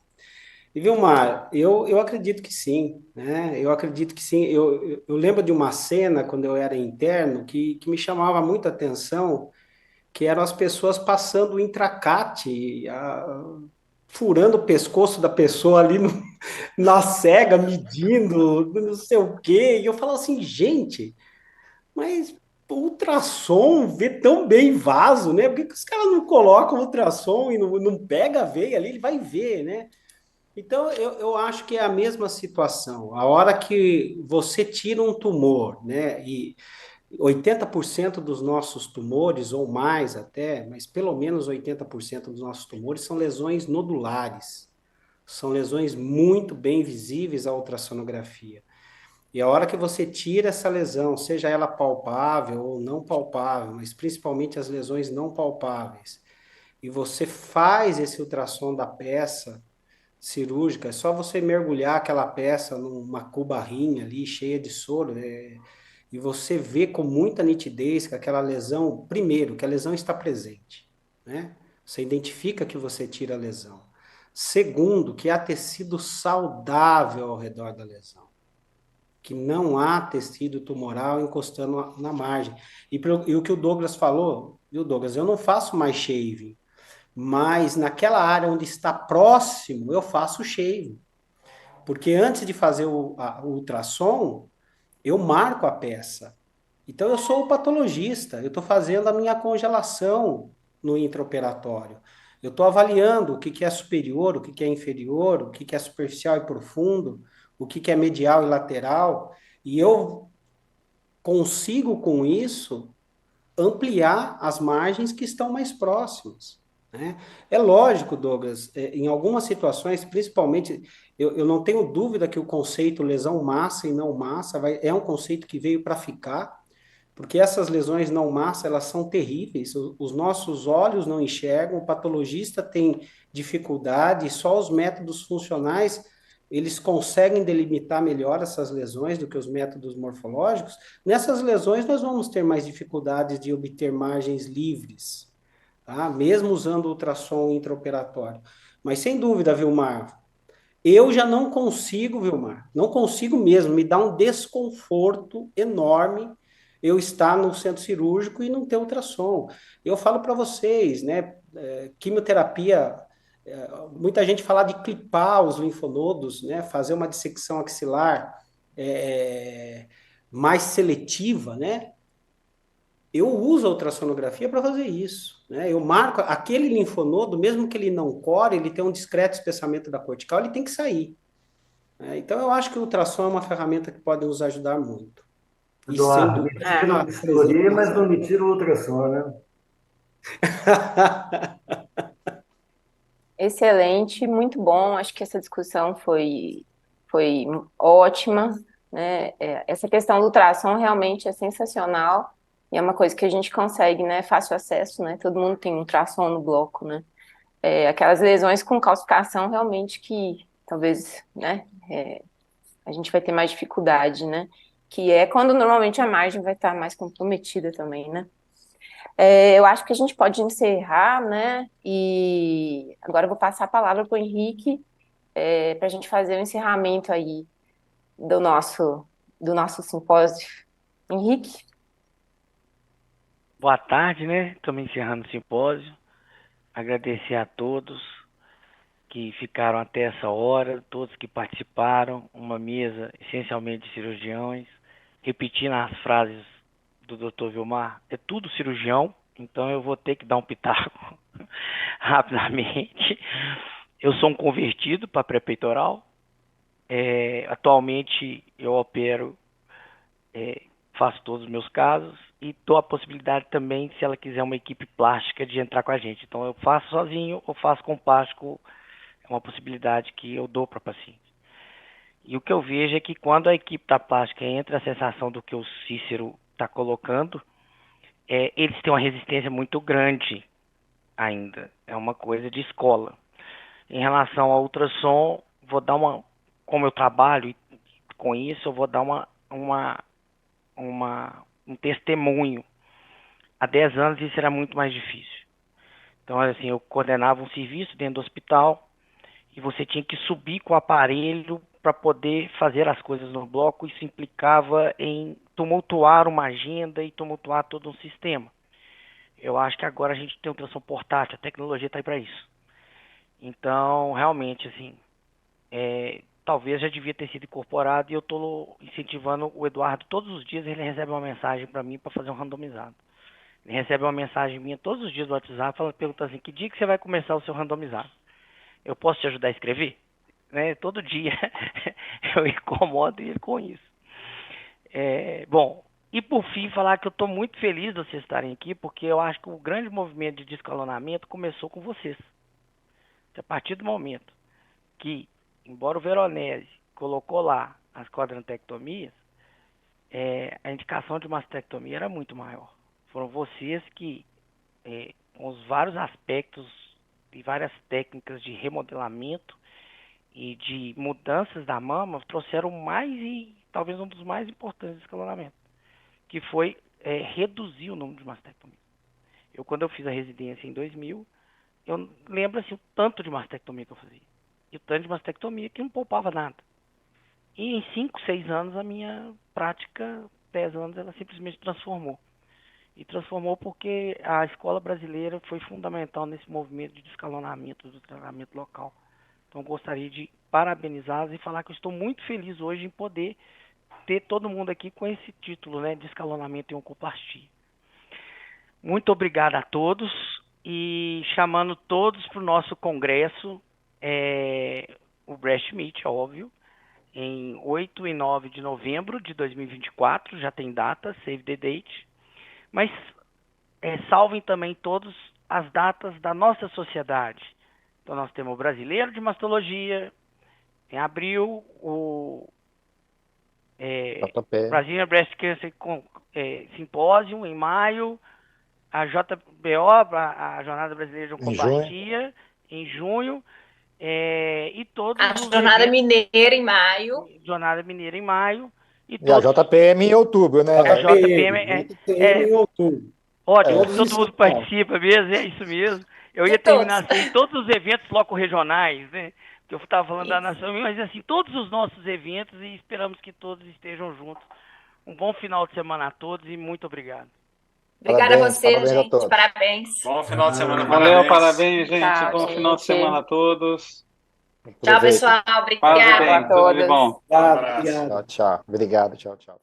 E Vilmar, eu acredito que sim, né? Eu acredito que sim. Eu lembro de uma cena quando eu era interno que me chamava muita atenção, que eram as pessoas passando o intracate, furando o pescoço da pessoa ali na cega, medindo, não sei o quê. E eu falo assim, gente, mas o ultrassom vê tão bem vaso, né? Por que os caras não colocam ultrassom e não pega a veia ali? Ele vai ver, né? Então, eu acho que é a mesma situação. A hora que você tira um tumor, né? E 80% dos nossos tumores, ou mais até, mas pelo menos 80% dos nossos tumores são lesões nodulares. São lesões muito bem visíveis à ultrassonografia. E a hora que você tira essa lesão, seja ela palpável ou não palpável, mas principalmente as lesões não palpáveis, e você faz esse ultrassom da peça cirúrgica, é só você mergulhar aquela peça numa cubarrinha ali cheia de soro, e você vê com muita nitidez que aquela lesão, primeiro, que a lesão está presente, né? Você identifica que você tira a lesão. Segundo, que há tecido saudável ao redor da lesão, que não há tecido tumoral encostando na margem. E o que o Douglas falou, viu, Douglas? Eu não faço mais shaving, mas naquela área onde está próximo, eu faço shaving. Porque antes de fazer o ultrassom, eu marco a peça. Então, eu sou o patologista, eu estou fazendo a minha congelação no intraoperatório. Eu estou avaliando o que é superior, o que é inferior, o que é superficial e profundo, o que é medial e lateral, e eu consigo, com isso, ampliar as margens que estão mais próximas, né? É lógico, Douglas, em algumas situações, principalmente, eu não tenho dúvida que o conceito lesão massa e não massa é um conceito que veio para ficar, porque essas lesões não massa, elas são terríveis, os nossos olhos não enxergam, o patologista tem dificuldade, só os métodos funcionais, eles conseguem delimitar melhor essas lesões do que os métodos morfológicos. Nessas lesões, nós vamos ter mais dificuldades de obter margens livres, tá? Mesmo usando ultrassom intraoperatório. Mas, sem dúvida, Vilmar, eu já não consigo, Vilmar, não consigo mesmo, me dá um desconforto enorme eu estar no centro cirúrgico e não ter ultrassom. Eu falo para vocês, né, quimioterapia, muita gente fala de clipar os linfonodos, né, fazer uma dissecção axilar mais seletiva, né? Eu uso a ultrassonografia para fazer isso, né? Eu marco aquele linfonodo, mesmo que ele não core, ele tem um discreto espessamento da cortical, ele tem que sair. Então, eu acho que o ultrassom é uma ferramenta que pode nos ajudar muito. E sem Eduardo, me dúvida, tira o a bisturi, mas preservação. não me tira o ultrassom, né? Excelente, muito bom. Acho que essa discussão foi ótima, né? Essa questão do ultrassom realmente é sensacional e é uma coisa que a gente consegue, né? Fácil acesso, né? Todo mundo tem um ultrassom no bloco, né? Aquelas lesões com calcificação realmente que talvez, né? A gente vai ter mais dificuldade, né? Que é quando normalmente a margem vai estar mais comprometida também, né? Eu acho que a gente pode encerrar, né? E agora eu vou passar a palavra para o Henrique, para a gente fazer o encerramento aí do nosso simpósio. Henrique? Boa tarde, né? Estamos encerrando o simpósio. Agradecer a todos que ficaram até essa hora, todos que participaram, uma mesa essencialmente de cirurgiões, repetindo as frases do Dr. Vilmar, é tudo cirurgião, então eu vou ter que dar um pitaco rapidamente. Eu sou um convertido para pré-peitoral. Atualmente eu opero, faço todos os meus casos e dou a possibilidade também, se ela quiser uma equipe plástica, de entrar com a gente. Então eu faço sozinho ou faço com plástico, é uma possibilidade que eu dou para paciente. E o que eu vejo é que quando a equipe da plástica entra, a sensação do que o Cícero está colocando, eles têm uma resistência muito grande ainda. É uma coisa de escola. Em relação ao ultrassom, vou dar como eu trabalho com isso, eu vou dar um testemunho. Há 10 anos isso era muito mais difícil. Então, assim, eu coordenava um serviço dentro do hospital e você tinha que subir com o aparelho para poder fazer as coisas no bloco. Isso implicava em tumultuar uma agenda e tumultuar todo um sistema. Eu acho que agora a gente tem ultrassom portátil, a tecnologia está aí para isso. Então, realmente, assim, talvez já devia ter sido incorporado e eu estou incentivando o Eduardo. Todos os dias ele recebe uma mensagem para mim para fazer um randomizado. Ele recebe uma mensagem minha todos os dias do WhatsApp, perguntando assim, que dia que você vai começar o seu randomizado? Eu posso te ajudar a escrever? Né? Todo dia eu incomodo ele com isso. Bom, e por fim falar que eu estou muito feliz de vocês estarem aqui, porque eu acho que o grande movimento de descalonamento começou com vocês. A partir do momento que, embora o Veronese colocou lá as quadrantectomias, a indicação de mastectomia era muito maior. Foram vocês que, com os vários aspectos e várias técnicas de remodelamento e de mudanças da mama, trouxeram mais e talvez um dos mais importantes escalonamentos, que foi reduzir o número de mastectomias. Quando eu fiz a residência em 2000, eu lembro assim, o tanto de mastectomia que eu fazia. E o tanto de mastectomia que não poupava nada. E em 5, 6 anos, a minha prática, 10 anos, ela simplesmente transformou. E transformou porque a escola brasileira foi fundamental nesse movimento de descalonamento do tratamento local. Então, eu gostaria de parabenizá-los e falar que eu estou muito feliz hoje em poder ter todo mundo aqui com esse título, né, de escalonamento em oncoplastia. Muito obrigado a todos e chamando todos para o nosso congresso, o Breast Meet, óbvio, em 8 e 9 de novembro de 2024, já tem data, save the date, mas salvem também todas as datas da nossa sociedade. Então nós temos o Brasileiro de Mastologia, em abril, o Brazilian Breast Cancer Symposium, em maio, a JBO, a Jornada Brasileira de Oncoplastia, em junho, e todos a os Jornada eventos, Mineira em maio. Jornada Mineira em maio. E a JPM em outubro, né? A JPM em outubro. Ótimo, todo mundo participa mesmo, é isso mesmo. Eu ia terminar assim, todos os eventos loco-regionais, né? Que eu estava falando da nação, mas assim, todos os nossos eventos e esperamos que todos estejam juntos. Um bom final de semana a todos e muito obrigado. Obrigada a você, parabéns gente. A todos. Parabéns. Bom final de semana. Valeu, parabéns, gente. Tchau, Bom final de semana a todos. Tchau, pessoal. Paz e Obrigada. bem, tudo de bom. Obrigado. Tchau, tchau. Obrigado, tchau, tchau.